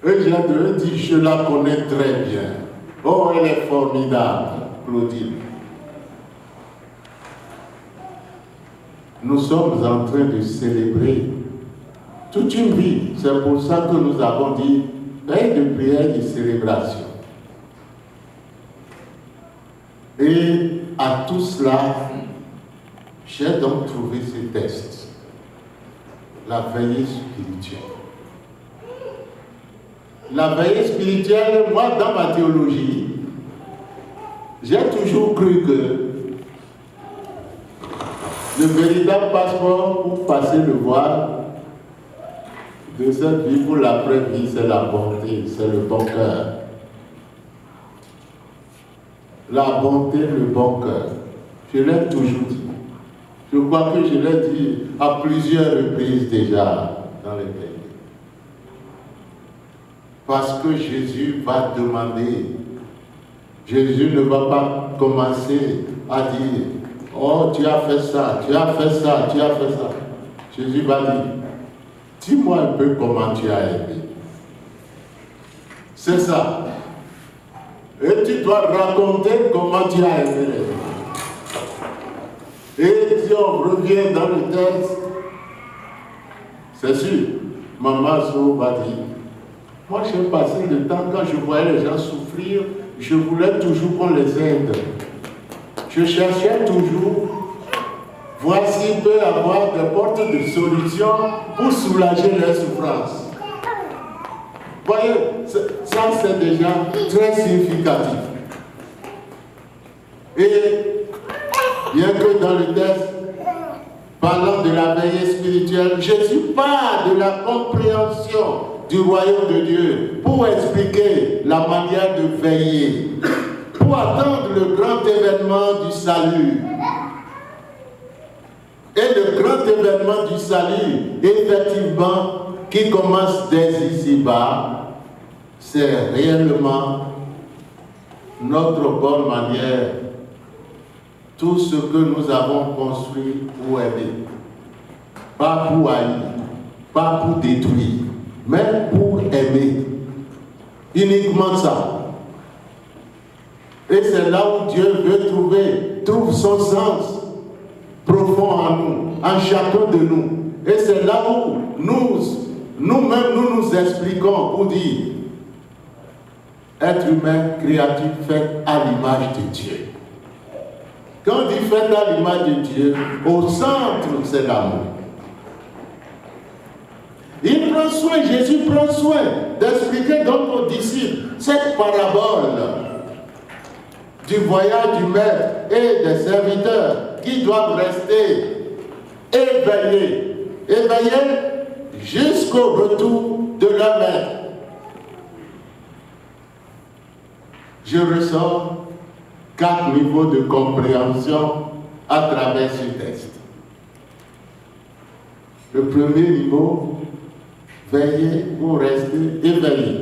Et j'ai dit, je la connais très bien. Oh, elle est formidable, Claudine. Nous sommes en train de célébrer toute une vie. C'est pour ça que nous avons dit veille de prière et de célébration. Et à tout cela, j'ai donc trouvé ces textes. La veillée spirituelle. La veillée spirituelle, moi, dans ma théologie, j'ai toujours cru que le véritable passeport pour passer le voile de cette vie pour l'après-vie, c'est la bonté, c'est le bon cœur. La bonté, le bon cœur. Je l'ai toujours dit. Je crois que je l'ai dit à plusieurs reprises déjà dans les pays. Parce que Jésus va demander. Jésus ne va pas commencer à dire, oh, tu as fait ça, tu as fait ça, tu as fait ça. Jésus va dire, dis-moi un peu comment tu as aimé. C'est ça. Et tu dois raconter comment tu as aimé les gens. Et si on revient dans le texte, c'est sûr, Maman So va dire, moi j'ai passé le temps, quand je voyais les gens souffrir, je voulais toujours qu'on les aide. Je cherchais toujours voir s'il peut y avoir des portes de solution pour soulager leurs souffrances. Voyez, ça c'est déjà très significatif. Et bien que dans le texte, parlant de la veillée spirituelle, Jésus parle de la compréhension du royaume de Dieu pour expliquer la manière de veiller, pour attendre le grand événement du salut. Et le grand événement du salut, effectivement, qui commence dès ici-bas, c'est réellement notre bonne manière, tout ce que nous avons construit pour aider, pas pour haïr, pas pour détruire, mais pour aimer. Uniquement ça. Et c'est là où Dieu veut trouve son sens profond en nous, en chacun de nous. Et c'est là où nous-mêmes nous expliquons pour dire être humain, créature faite à l'image de Dieu. Quand on dit faite à l'image de Dieu, au centre c'est l'amour. Il prend soin, Jésus prend soin d'expliquer donc aux disciples cette parabole du voyage du maître et des serviteurs qui doivent rester éveillés jusqu'au retour de leur maître. Je ressens 4 niveaux de compréhension à travers ce texte. Le premier niveau, veiller ou rester éveillé.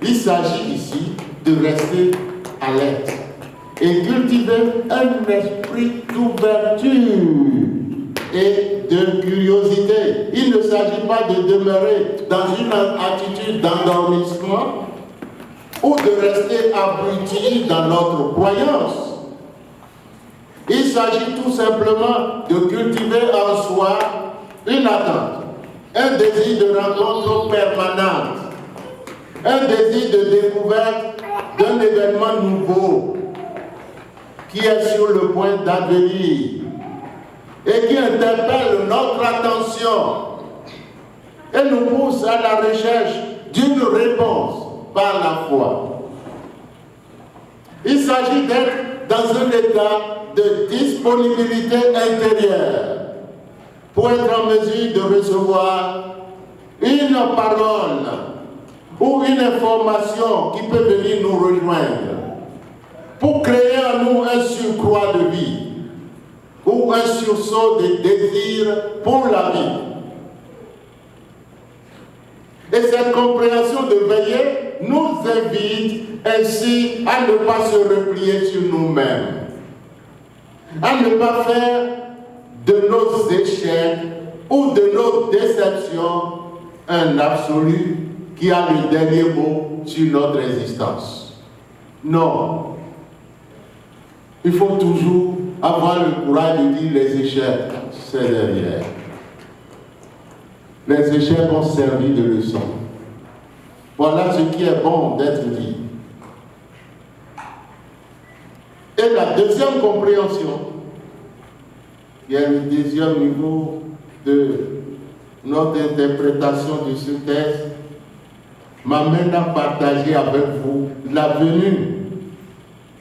Il s'agit ici de rester alerte et cultiver un esprit d'ouverture et de curiosité. Il ne s'agit pas de demeurer dans une attitude d'endormissement ou de rester abruti dans notre croyance. Il s'agit tout simplement de cultiver en soi une attente, un désir de rencontre permanente, un désir de découverte d'un événement nouveau qui est sur le point d'advenir et qui interpelle notre attention et nous pousse à la recherche d'une réponse par la foi. Il s'agit d'être dans un état de disponibilité intérieure pour être en mesure de recevoir une parole ou une information qui peut venir nous rejoindre, pour créer en nous un surcroît de vie ou un sursaut de désir pour la vie. Et cette compréhension de veiller nous invite ainsi à ne pas se replier sur nous-mêmes, à ne pas faire de nos échecs ou de nos déceptions un absolu qui a le dernier mot sur notre existence. Non. Il faut toujours avoir le courage de dire les échecs, c'est derrière. Les échecs ont servi de leçon. Voilà ce qui est bon d'être dit. Et la deuxième compréhension, qui est le deuxième niveau de notre interprétation de ce texte, m'amène à partager avec vous la venue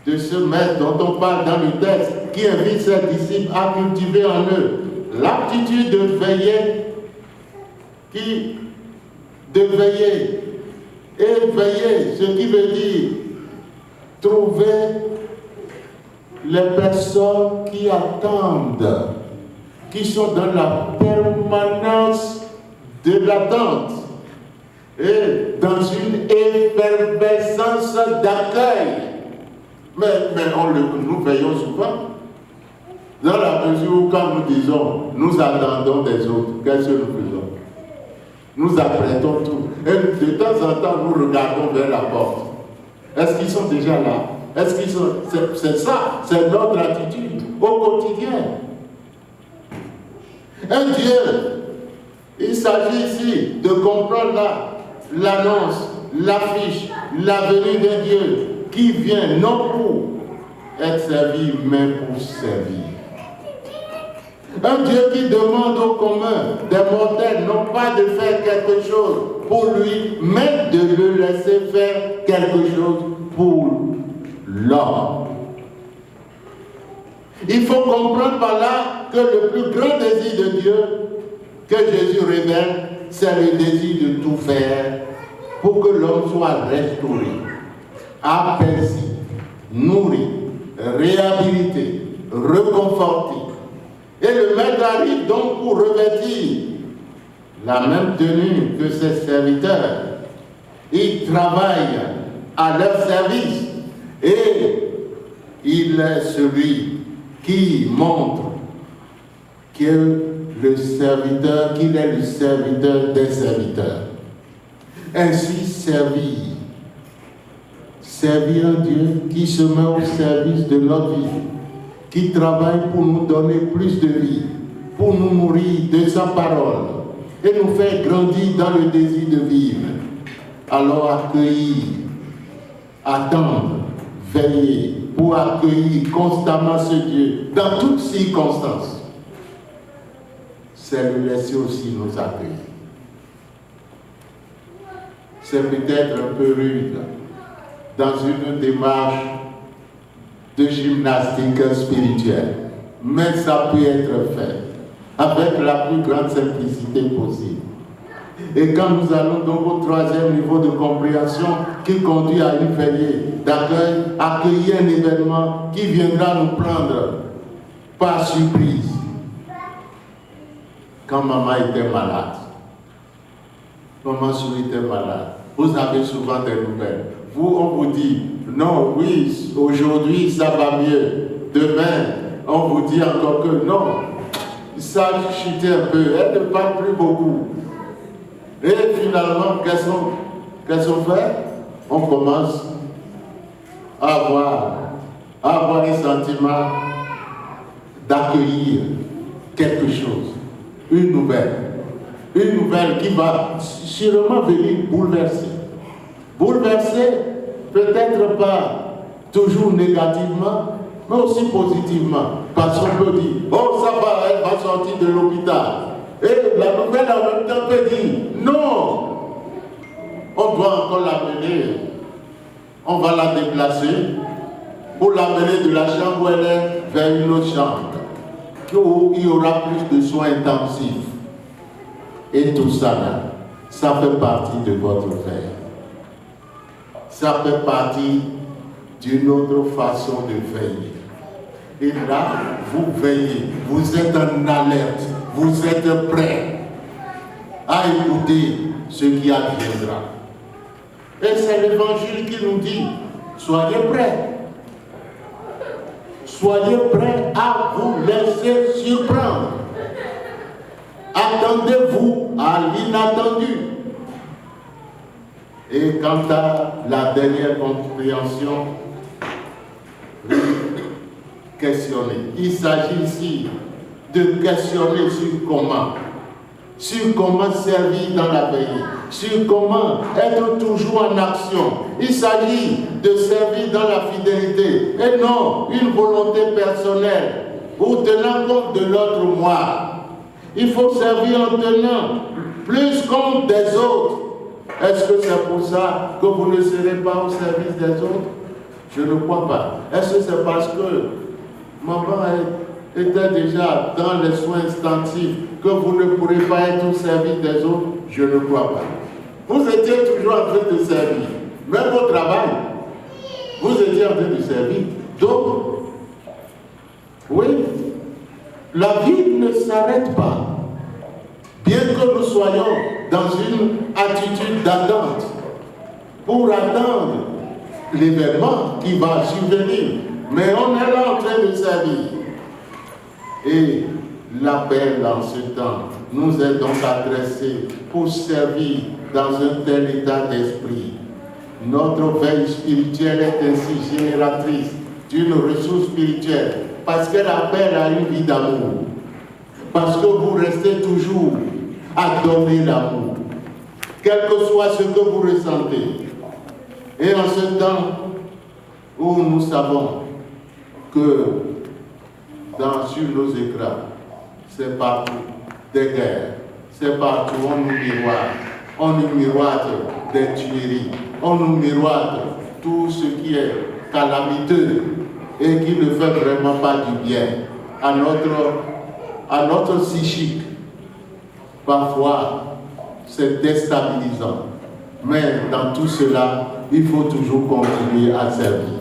de ce maître dont on parle dans le texte, qui invite ses disciples à cultiver en eux l'aptitude de veiller, ce qui veut dire trouver les personnes qui attendent, qui sont dans la permanence de l'attente et dans une effervescence d'accueil. Mais nous veillons souvent, dans la mesure où quand nous disons, nous attendons des autres, qu'est-ce que nous faisons? Nous apprêtons tout. Et de temps en temps, nous regardons vers la porte. Est-ce qu'ils sont déjà là? Est-ce qu'ils sont... C'est ça, c'est notre attitude au quotidien. Un Dieu, il s'agit ici de comprendre l'annonce, l'affiche, la venue d'un Dieu qui vient non pour être servi, mais pour servir. Un Dieu qui demande au commun des mortels non pas de faire quelque chose pour lui, mais de le laisser faire quelque chose pour l'homme. Il faut comprendre par là que le plus grand désir de Dieu que Jésus révèle, c'est le désir de tout faire pour que l'homme soit restauré, apaisé, nourri, réhabilité, reconforté. Et le maître arrive donc pour revêtir la même tenue que ses serviteurs. Il travaille à leur service et il est celui qui montre qu'il est le serviteur des serviteurs. Ainsi servir un Dieu qui se met au service de notre vie, qui travaille pour nous donner plus de vie, pour nous nourrir de sa parole et nous faire grandir dans le désir de vivre. Alors accueillir, attendre, veiller pour accueillir constamment ce Dieu dans toutes circonstances, c'est le laisser aussi nous accueillir. C'est peut-être un peu rude dans une démarche de gymnastique spirituelle, mais ça peut être fait avec la plus grande simplicité possible. Et quand nous allons donc au troisième niveau de compréhension qui conduit à une veillée d'accueil, accueillir un événement qui viendra nous prendre par surprise. Quand maman était malade, maman était malade, vous avez souvent des nouvelles. Vous, on vous dit, non, oui, aujourd'hui ça va mieux. Demain, on vous dit encore que non, ça a chuté un peu, elle ne parle plus beaucoup. Et finalement, qu'est-ce qu'on fait? On commence à avoir un sentiment d'accueillir quelque chose, une nouvelle qui va sûrement venir bouleverser. Bouleverser, peut-être pas toujours négativement, mais aussi positivement. Parce qu'on peut dire, oh ça va, elle va sortir de l'hôpital. Et la nouvelle en même temps peut dire, non, on doit encore l'amener, on va la déplacer pour l'amener de la chambre où elle est vers une autre chambre, où il y aura plus de soins intensifs. Et tout ça là, ça fait partie de votre veille. Ça fait partie d'une autre façon de veiller. Et là, vous veillez, vous êtes en alerte, vous êtes prêts à écouter ce qui adviendra. Et c'est l'évangile qui nous dit, soyez prêts. Soyez prêts à vous laisser surprendre. Attendez-vous à l'inattendu. Et quant à la dernière compréhension, questionner. Il s'agit ici de questionner sur comment servir dans la veillée, sur comment être toujours en action. Il s'agit de servir dans la fidélité et non une volonté personnelle ou tenant compte de l'autre moi. Il faut servir en tenant plus compte des autres. Est-ce que c'est pour ça que vous ne serez pas au service des autres? Je ne crois pas. Est-ce que c'est parce que maman était déjà dans les soins intensifs que vous ne pourrez pas être au service des autres? Je ne crois pas. Vous étiez toujours en train de servir. Même au travail, vous étiez en train de servir. Donc, oui, la vie ne s'arrête pas. Bien que nous soyons dans une attitude d'attente pour attendre l'événement qui va survenir, mais on est là en train de servir. Et l'appel en ce temps nous est donc adressé pour servir dans un tel état d'esprit. Notre veille spirituelle est ainsi génératrice d'une ressource spirituelle parce qu'elle appelle à une vie d'amour. Parce que vous restez toujours à donner l'amour, quel que soit ce que vous ressentez. Et en ce temps où nous savons que sur nos écrans, c'est partout des guerres, c'est partout, on nous miroite des tueries, on nous miroite tout ce qui est calamiteux et qui ne fait vraiment pas du bien à notre psychique. Parfois, c'est déstabilisant. Mais dans tout cela, il faut toujours continuer à servir.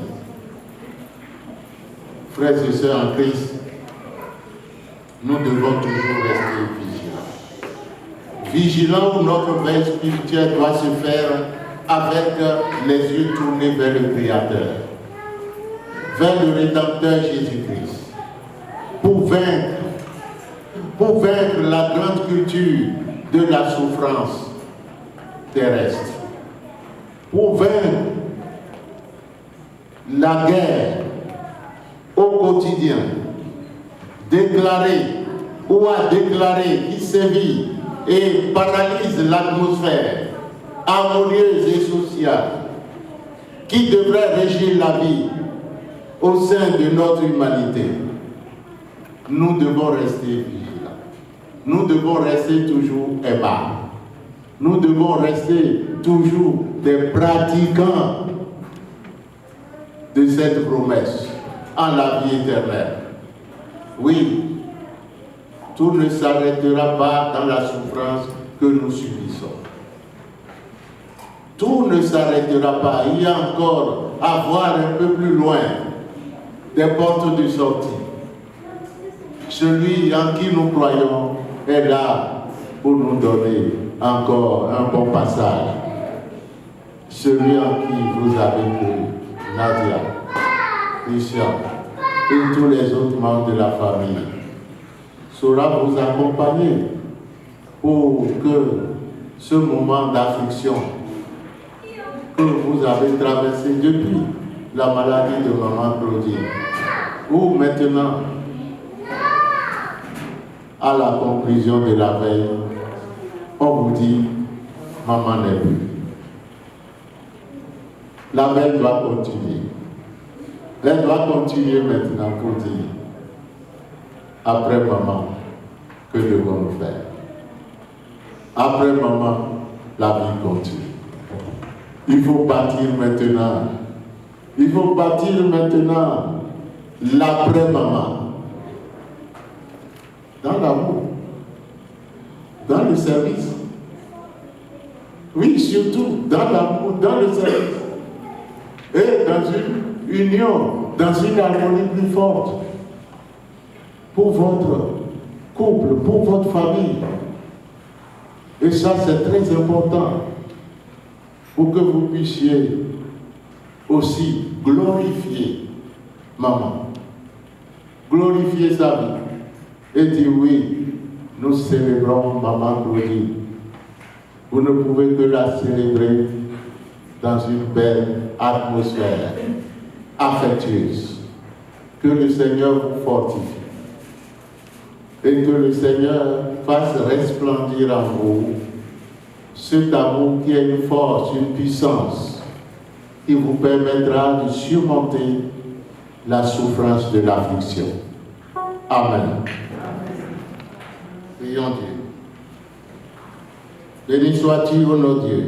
Frères et sœurs en Christ, nous devons toujours rester vigilants. Vigilants où notre veille spirituelle doit se faire avec les yeux tournés vers le Créateur, vers le Rédempteur Jésus-Christ, pour vaincre la grande culture de la souffrance terrestre, pour vaincre la guerre au quotidien, déclarer qui sévit et paralyse l'atmosphère harmonieuse et sociale qui devrait régir la vie au sein de notre humanité. Nous devons rester vigilants. Nous devons rester toujours aimables. Nous devons rester toujours des pratiquants de cette promesse en la vie éternelle. Oui, tout ne s'arrêtera pas dans la souffrance que nous subissons. Tout ne s'arrêtera pas. Il y a encore à voir un peu plus loin des portes de sortie. Celui en qui nous croyons est là pour nous donner encore un bon passage. Celui en qui vous avez cru, Nadia, Christian et tous les autres membres de la famille, saura vous accompagner pour que ce moment d'affliction que vous avez traversé depuis la maladie de maman Claudine, ou maintenant, à la conclusion de la veille, on vous dit, maman n'est plus. La veille doit continuer. Elle doit continuer maintenant pour dire, après maman, que devons-nous faire? Après maman, la vie continue. Il faut bâtir maintenant. Il faut bâtir maintenant l'après-maman. Dans l'amour, dans le service. Oui, surtout dans l'amour, dans le service. Et dans une union, dans une harmonie plus forte. Pour votre couple, pour votre famille. Et ça, c'est très important. Pour que vous puissiez aussi glorifier maman. Glorifier sa vie. Et dire oui, nous célébrons maman Claudine. Vous ne pouvez que la célébrer dans une belle atmosphère affectueuse. Que le Seigneur vous fortifie. Et que le Seigneur fasse resplendir en vous cet amour qui est une force, une puissance qui vous permettra de surmonter la souffrance de l'affliction. Amen. Prions Dieu. Béni sois-tu, ô notre Dieu.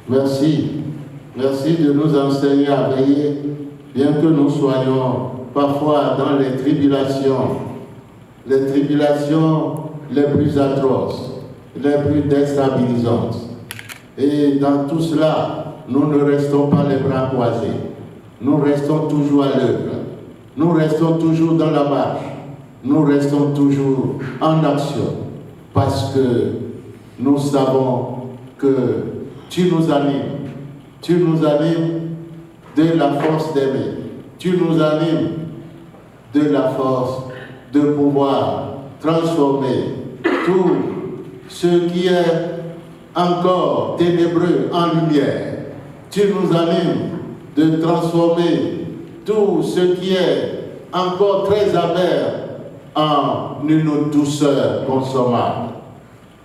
Merci. Merci de nous enseigner à veiller, bien que nous soyons parfois dans les tribulations les plus atroces, les plus déstabilisantes. Et dans tout cela, nous ne restons pas les bras croisés. Nous restons toujours à l'œuvre. Nous restons toujours dans la marche. Nous restons toujours en action. Parce que nous savons que tu nous animes. Tu nous animes de la force d'aimer. Tu nous animes de la force de pouvoir transformer tout ce qui est encore ténébreux en lumière. tu nous animes de transformer tout ce qui est encore très amer en une douceur consommable.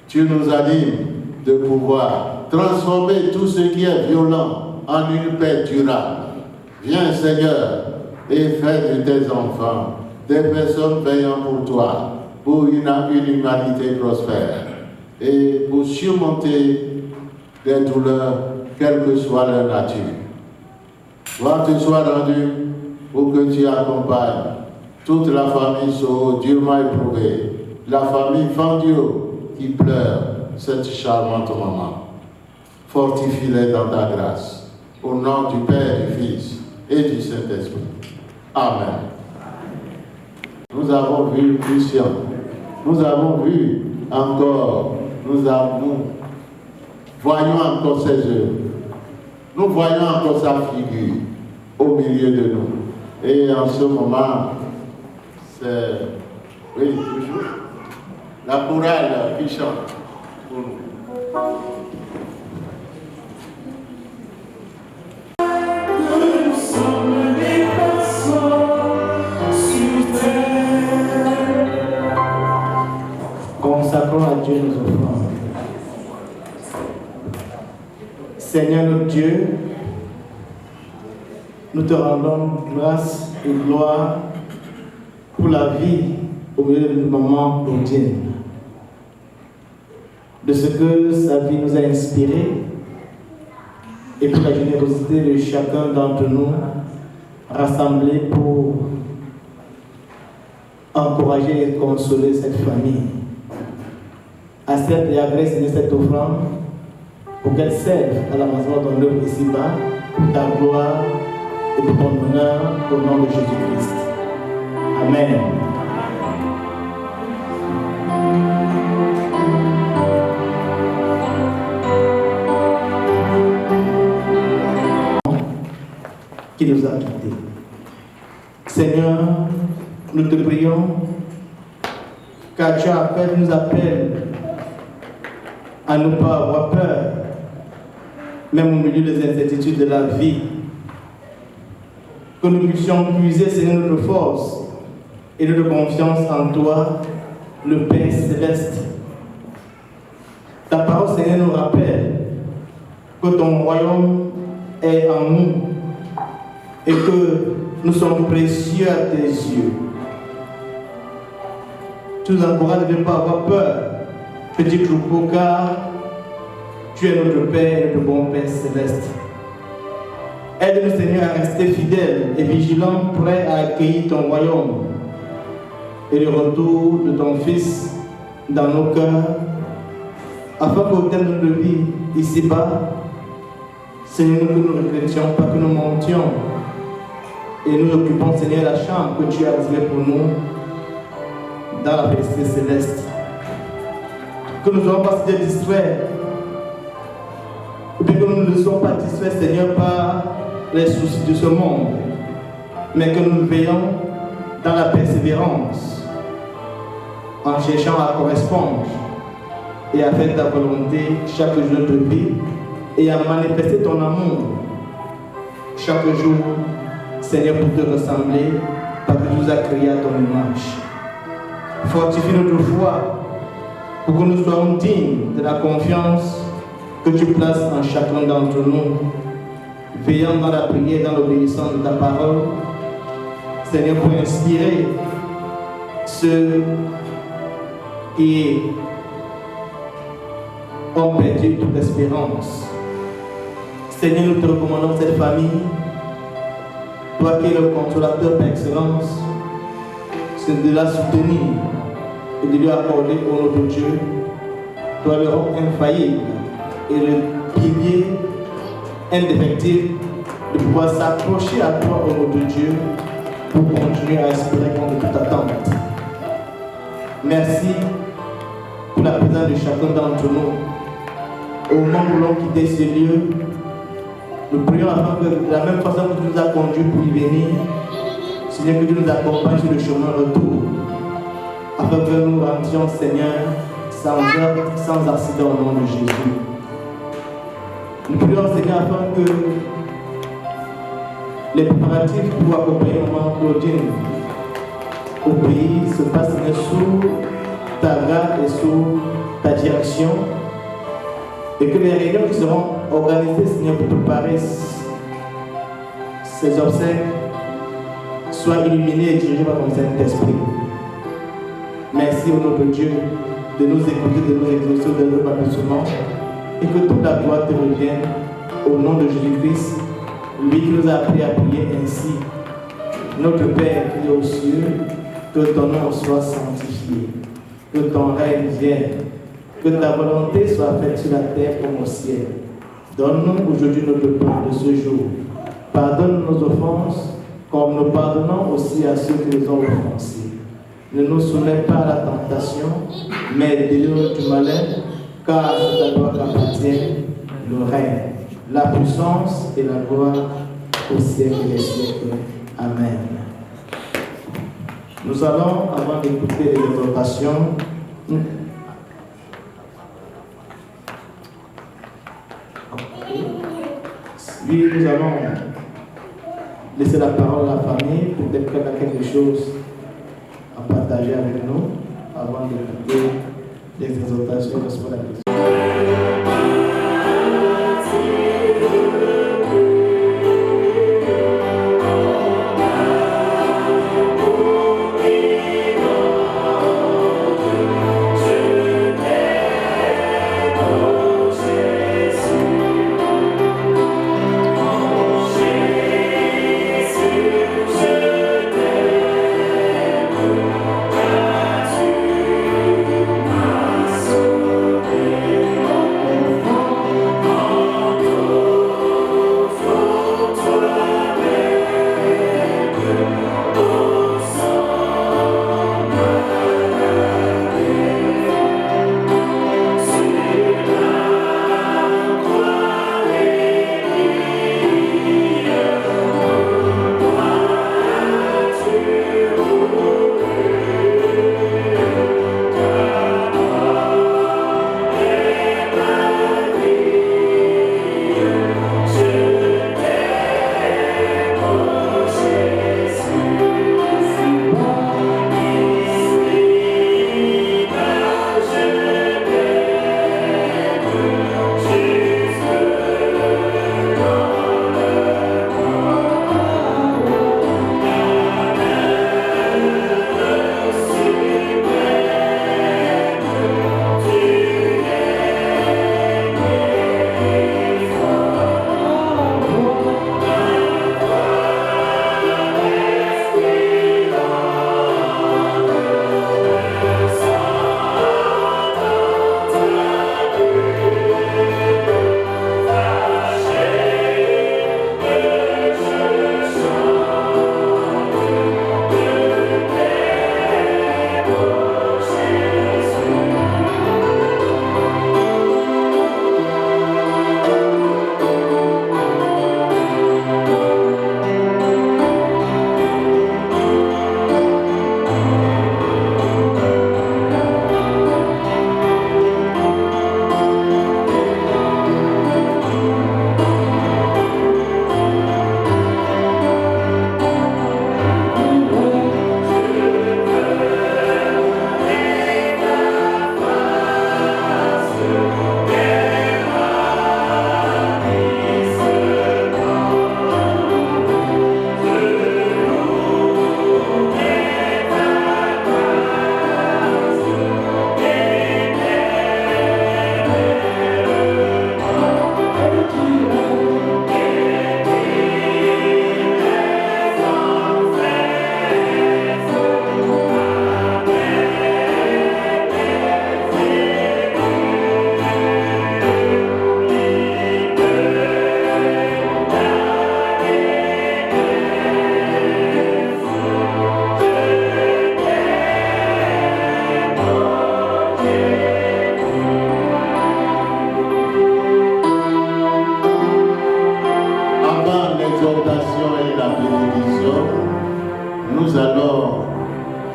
Tu nous animes de pouvoir transformer tout ce qui est violent en une paix durable. Viens Seigneur et fais de tes enfants des personnes veillant pour toi, pour une humanité prospère et pour surmonter des douleurs, quelle que soit leur nature. Gloire te soit rendue pour que tu accompagnes toute la famille Soho durement éprouvée, la famille Fandio qui pleure cette charmante maman. Fortifie-les dans ta grâce, au nom du Père, du Fils et du Saint-Esprit. Amen. Nous avons vu Christian, nous avons vu encore, nous voyons encore ses œuvres, nous voyons encore sa figure au milieu de nous. Et en ce moment, c'est, oui, toujours, la chorale qui chante pour nous. Nous sommes des personnes sur terre. Consacrons à Dieu nos offrandes. Seigneur notre Dieu, nous te rendons grâce et gloire pour la vie au milieu de maman Claudine, de ce que sa vie nous a inspiré et pour la générosité de chacun d'entre nous rassemblés pour encourager et consoler cette famille. Accepte et agrée, Seigneur, cette offrande pour qu'elle serve à l'avancement de ton œuvre ici-bas, pour ta gloire et pour ton honneur, au nom de Jésus-Christ. Amen. Qui nous a quittés. Seigneur, nous te prions, car tu nous appelles à ne pas avoir peur, même au milieu des incertitudes de la vie. Que nous puissions puiser, Seigneur, notre force et notre confiance en toi, le Père céleste. Ta parole, Seigneur, nous rappelle que ton royaume est en nous et que nous sommes précieux à tes yeux. Tu nous encourages de ne pas avoir peur, petit troupeau, car tu es notre Père et notre bon Père céleste. Aide-nous, Seigneur, à rester fidèles et vigilants, prêts à accueillir ton royaume et le retour de ton Fils dans nos cœurs, afin qu'au terme de notre vie ici-bas, Seigneur, que nous ne regrettions pas, que nous montions et nous occupons, Seigneur, la chambre que tu as réservée pour nous dans la félicité céleste. Que nous ne soyons pas si distraits, ou bien que nous ne soyons pas distraits, Seigneur, par les soucis de ce monde, mais que nous veillons dans la persévérance, en cherchant à correspondre et à faire ta volonté chaque jour de notre vie et à manifester ton amour chaque jour, Seigneur, pour te ressembler, parce que tu nous as créés à ton image. Fortifie notre foi pour que nous soyons dignes de la confiance que tu places en chacun d'entre nous, veillant dans la prière, dans l'obéissance de ta parole, Seigneur, pour inspirer ceux qui ont perdu toute espérance. Seigneur, nous te recommandons cette famille, toi qui es le consolateur par excellence, c'est de la soutenir et de lui accorder au nom de Dieu, toi le roc infaillible et le pilier indéfectible, de pouvoir s'approcher à toi au nom de Dieu pour continuer à espérer contre toute attente. Merci pour la présence de chacun d'entre nous. Au moment où l'on quittait ce lieu, nous prions afin que de la même façon que tu nous as conduits pour y venir, Seigneur, que tu nous accompagnes sur le chemin retour, afin que nous rentrions, Seigneur, sans heurts, sans accident au nom de Jésus. Nous prions, Seigneur, afin que les préparatifs pour accompagner maman Claudine au pays se passent sous ta garde et sous ta direction, et que les réunions qui seront organisées, Seigneur, pour préparer ces obsèques soient illuminées et dirigées par ton Saint-Esprit. Merci au nom de Dieu de nous écouter, de nous exaucer, de nous applaudissements, et que toute la gloire te revienne au nom de Jésus-Christ, lui qui nous a appris à prier ainsi. Notre Père qui est aux cieux, que ton nom soit sanctifié, que ton règne vienne, que ta volonté soit faite sur la terre comme au ciel. Donne-nous aujourd'hui notre pain de ce jour. Pardonne nos offenses, comme nous pardonnons aussi à ceux qui nous ont offensés. Ne nous soumets pas à la tentation, mais délivre-nous du malin, car c'est à toi qu'appartient le règne, la puissance et la gloire au siècle des siècles. Amen. Nous allons, avant d'écouter les exhortations, nous allons laisser la parole à la famille, peut-être qu'elle a quelque chose à partager avec nous avant d'écouter les exhortations de ce matin.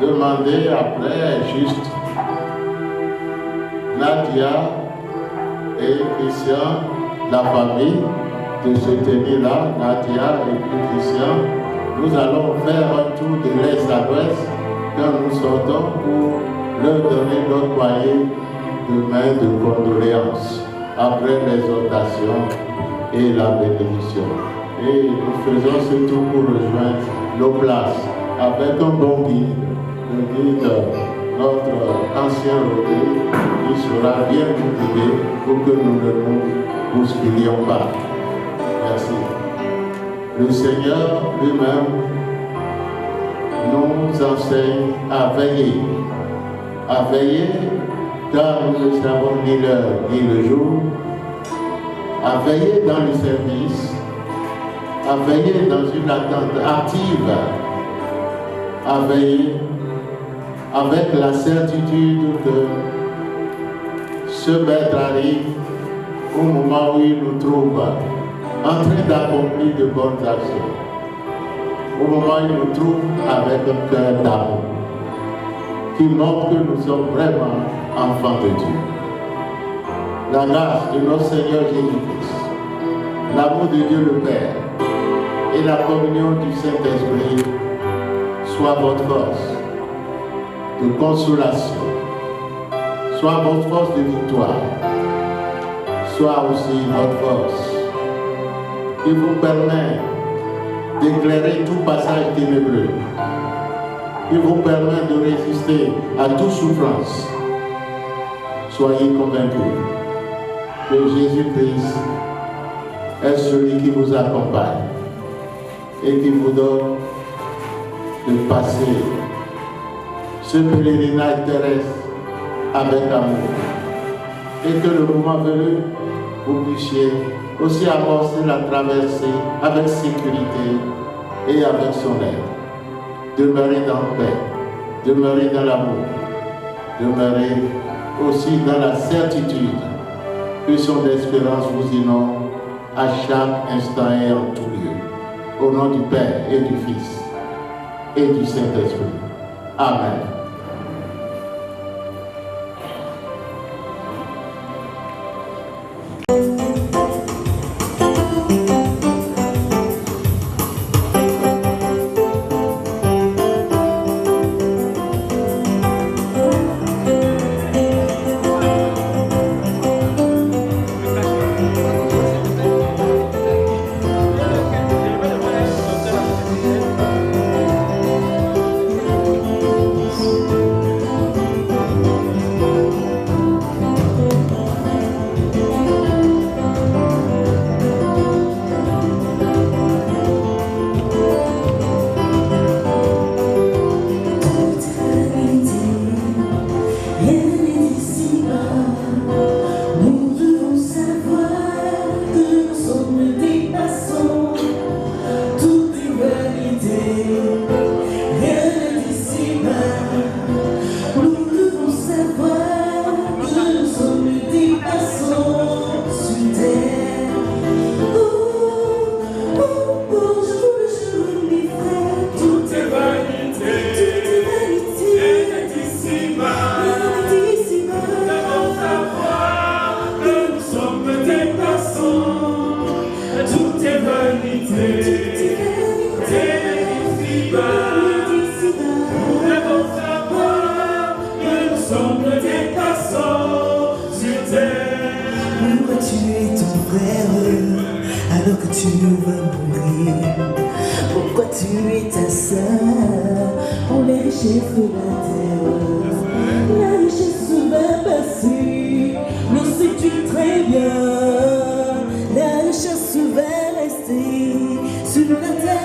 demander après juste Nadia et Christian la famille de se tenir là, Nadia et puis Christian. Nous allons faire un tour de l'est à l'ouest quand nous sortons pour leur donner notre poignée de main de condoléances après l'exhortation et la bénédiction. Et nous faisons ce tour pour rejoindre nos places avec un bon guide, le guide, notre ancien Rodrigue, qui sera bien nous guider pour que nous ne nous bousculions pas. Merci. Le Seigneur lui-même nous enseigne à veiller car nous ne savons ni l'heure ni le jour, à veiller dans le service, à veiller dans une attente active, à veiller avec la certitude que ce maître arrive au moment où il nous trouve en train d'accomplir de bonnes actions, au moment où il nous trouve avec un cœur d'amour, qui montre que nous sommes vraiment enfants de Dieu. La grâce de notre Seigneur Jésus-Christ, l'amour de Dieu le Père et la communion du Saint-Esprit soient votre force de consolation, soit votre force de victoire, soit aussi votre force qui vous permet d'éclairer tout passage ténébreux, qui vous permet de résister à toute souffrance. Soyez convaincus que Jésus-Christ est celui qui vous accompagne et qui vous donne de passer ce pèlerinage terrestre avec amour. Et que le moment venu, vous puissiez aussi amorcer la traversée avec sécurité et avec son aide. Demeurez dans la paix, demeurez dans l'amour, demeurez aussi dans la certitude que son espérance vous inonde à chaque instant et en tout lieu. Au nom du Père et du Fils et du Saint-Esprit. Amen. Je voulais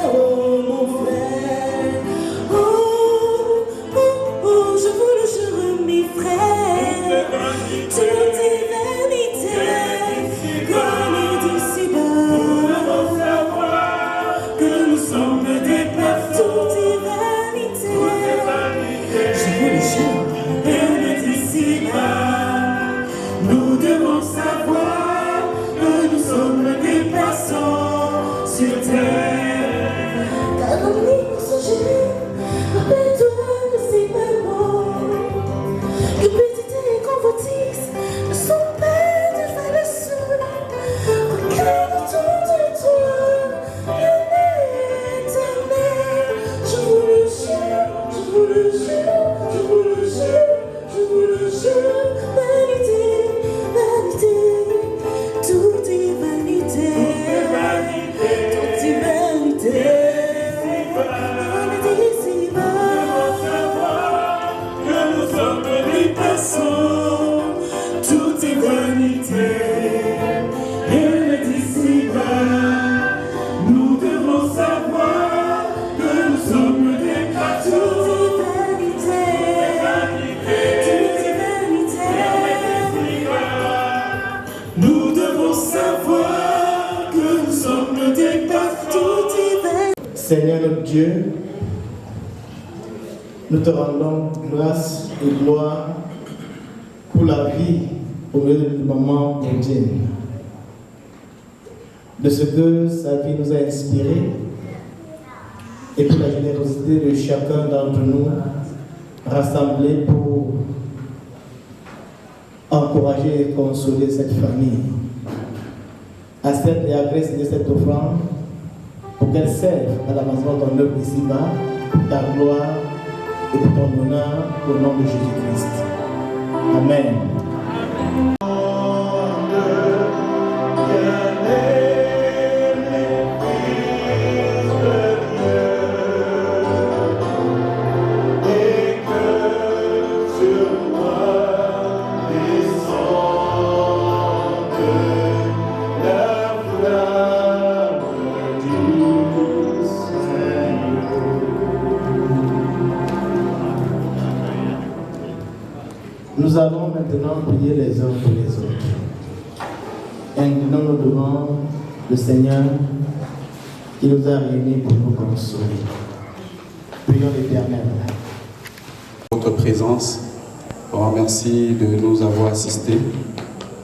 sommes des personnes, tout est vanité. Et d'ici-bas, nous devons savoir que nous sommes des personnes. Nous devons savoir que nous sommes des personnes. Seigneur notre Dieu, nous te rendons grâce et gloire pour la vie au milieu du moment Claudine, de ce que sa vie nous a inspiré et pour la générosité de chacun d'entre nous rassemblés pour encourager et consoler cette famille. Accepte et agresse de cette offrande pour qu'elle serve à l'avancement de ton œuvre ici-bas, pour ta gloire et pour ton honneur, au nom de Jésus-Christ. Amen. Nous allons maintenant prier les uns pour les autres. Inclinons-nous devant le Seigneur qui nous a réunis pour nous consoler. Prions l'Éternel. Votre présence, on vous remercie de nous avoir assistés.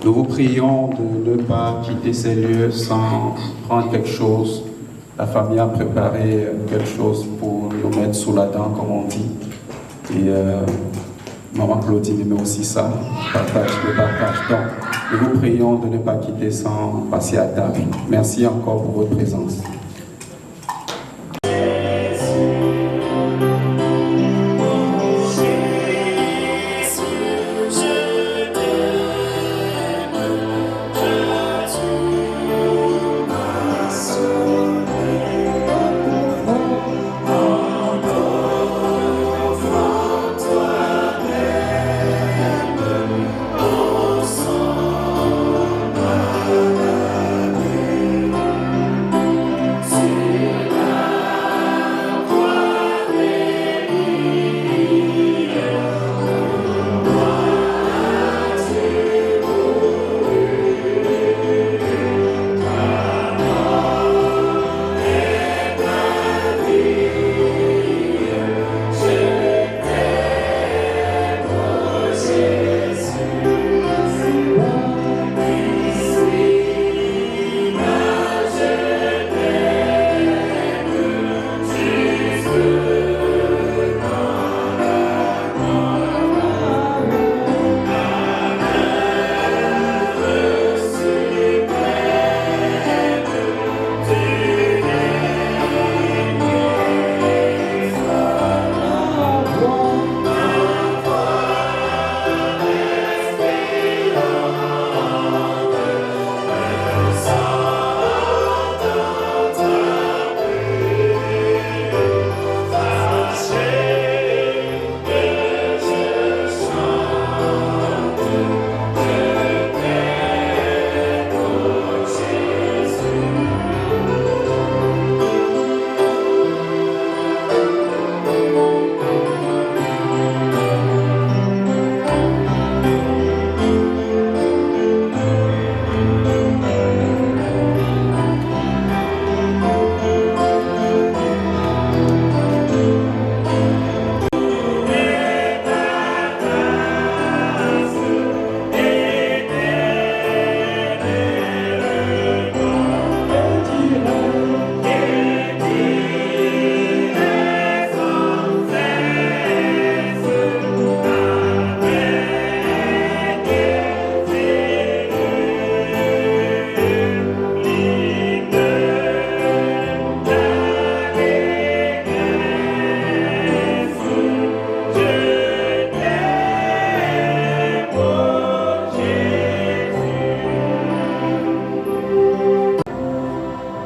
Nous vous prions de ne pas quitter ces lieux sans prendre quelque chose. La famille a préparé quelque chose pour nous mettre sous la dent, comme on dit. Et Maman Claudine aimait aussi ça, le partage. Donc, nous vous prions de ne pas quitter sans passer à table. Merci encore pour votre présence.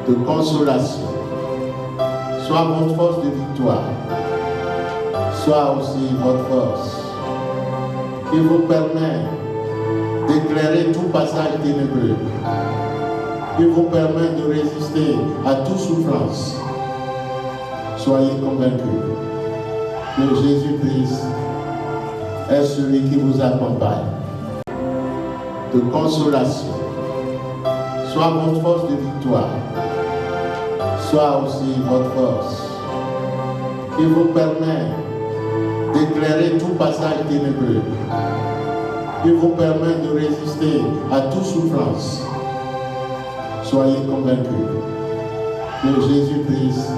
de consolation, soit votre force de victoire, soit aussi votre force qui vous permet d'éclairer tout passage ténébreux, qui vous permet de résister à toute souffrance. Soyez convaincus que Jésus-Christ est celui qui vous accompagne de consolation, soit votre force de victoire, soit aussi votre force, qui vous permet d'éclairer tout passage ténébreux, qui vous permet de résister à toute souffrance. Soyez convaincus que Jésus-Christ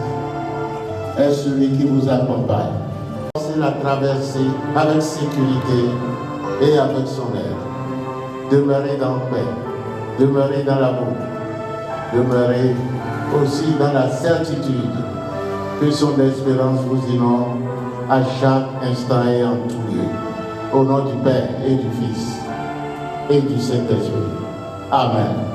est celui qui vous accompagne. Commencez la traversée avec sécurité et avec son aide. Demeurez dans la paix, demeurez dans l'amour, demeurez aussi dans la certitude que son espérance vous inonde à chaque instant et en tout lieu. Au nom du Père et du Fils et du Saint-Esprit. Amen.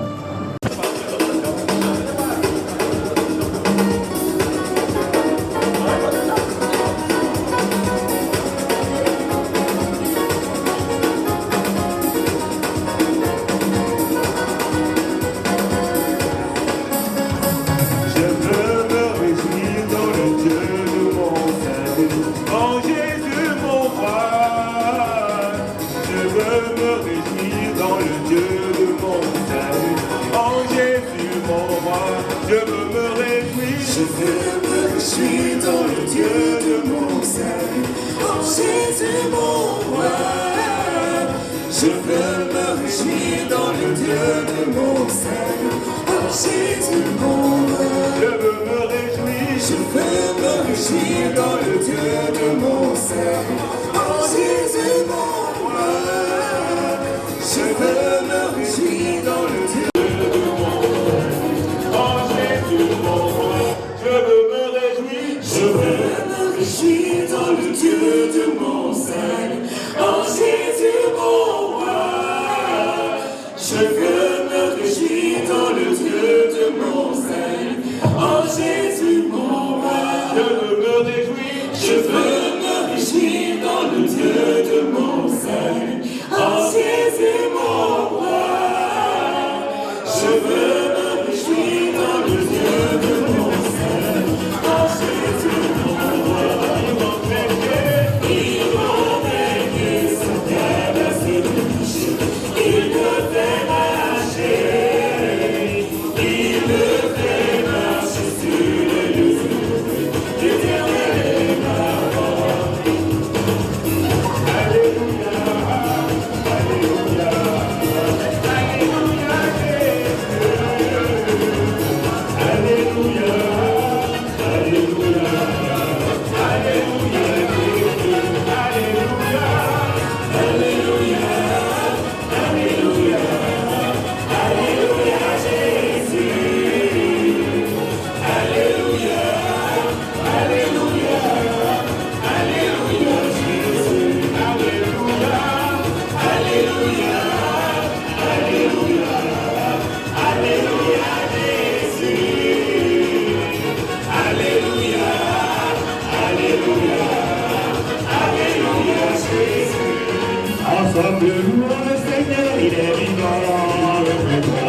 Ensemble louons le Seigneur, il est vivant.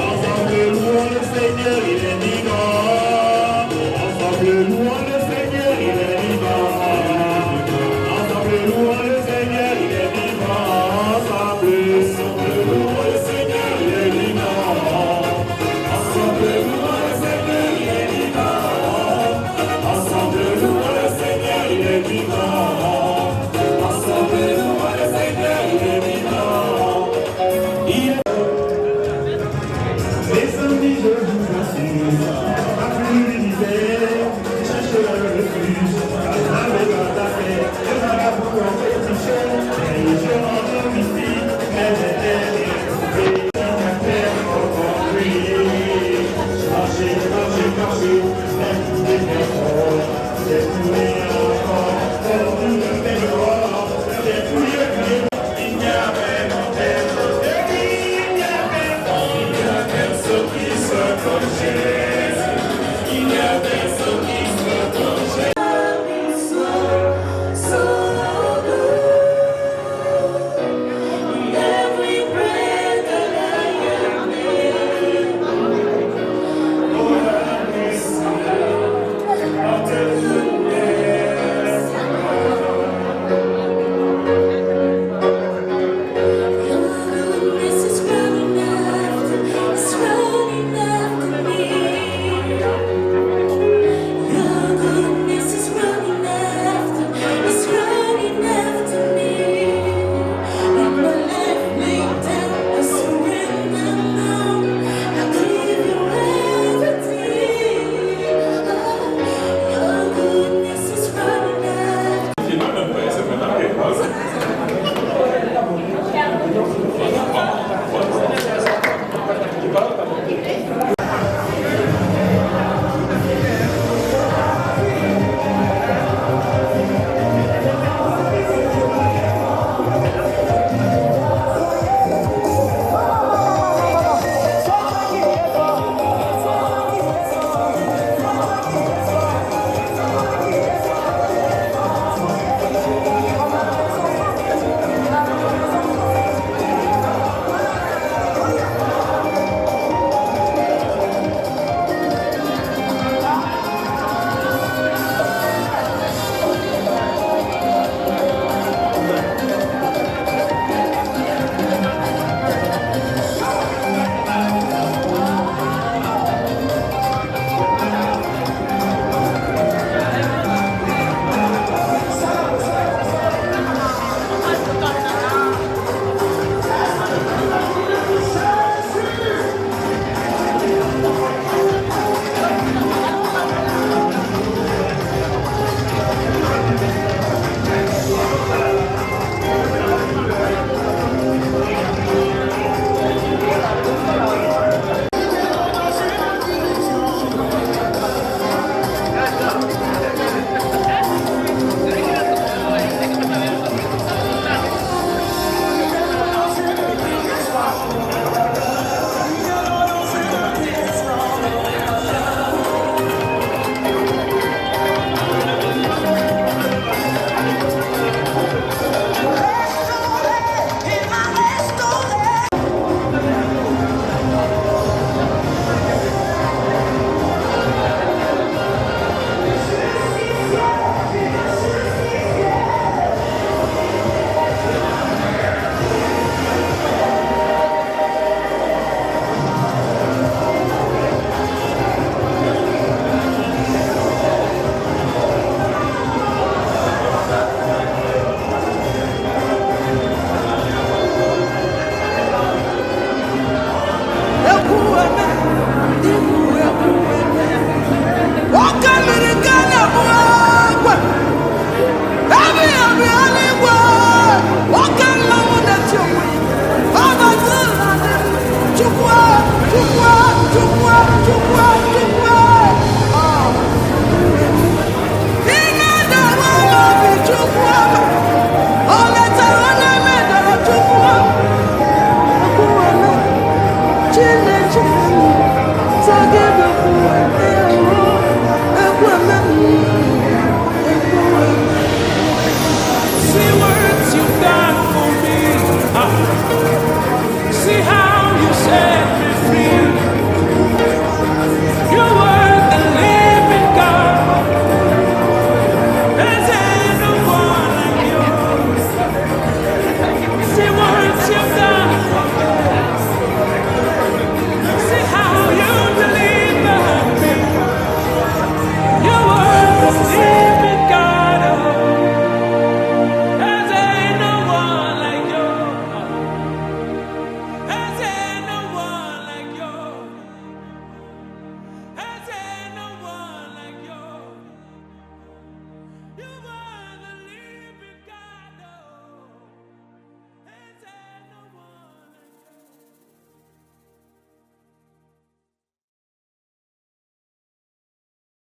Ensemble louons le Seigneur,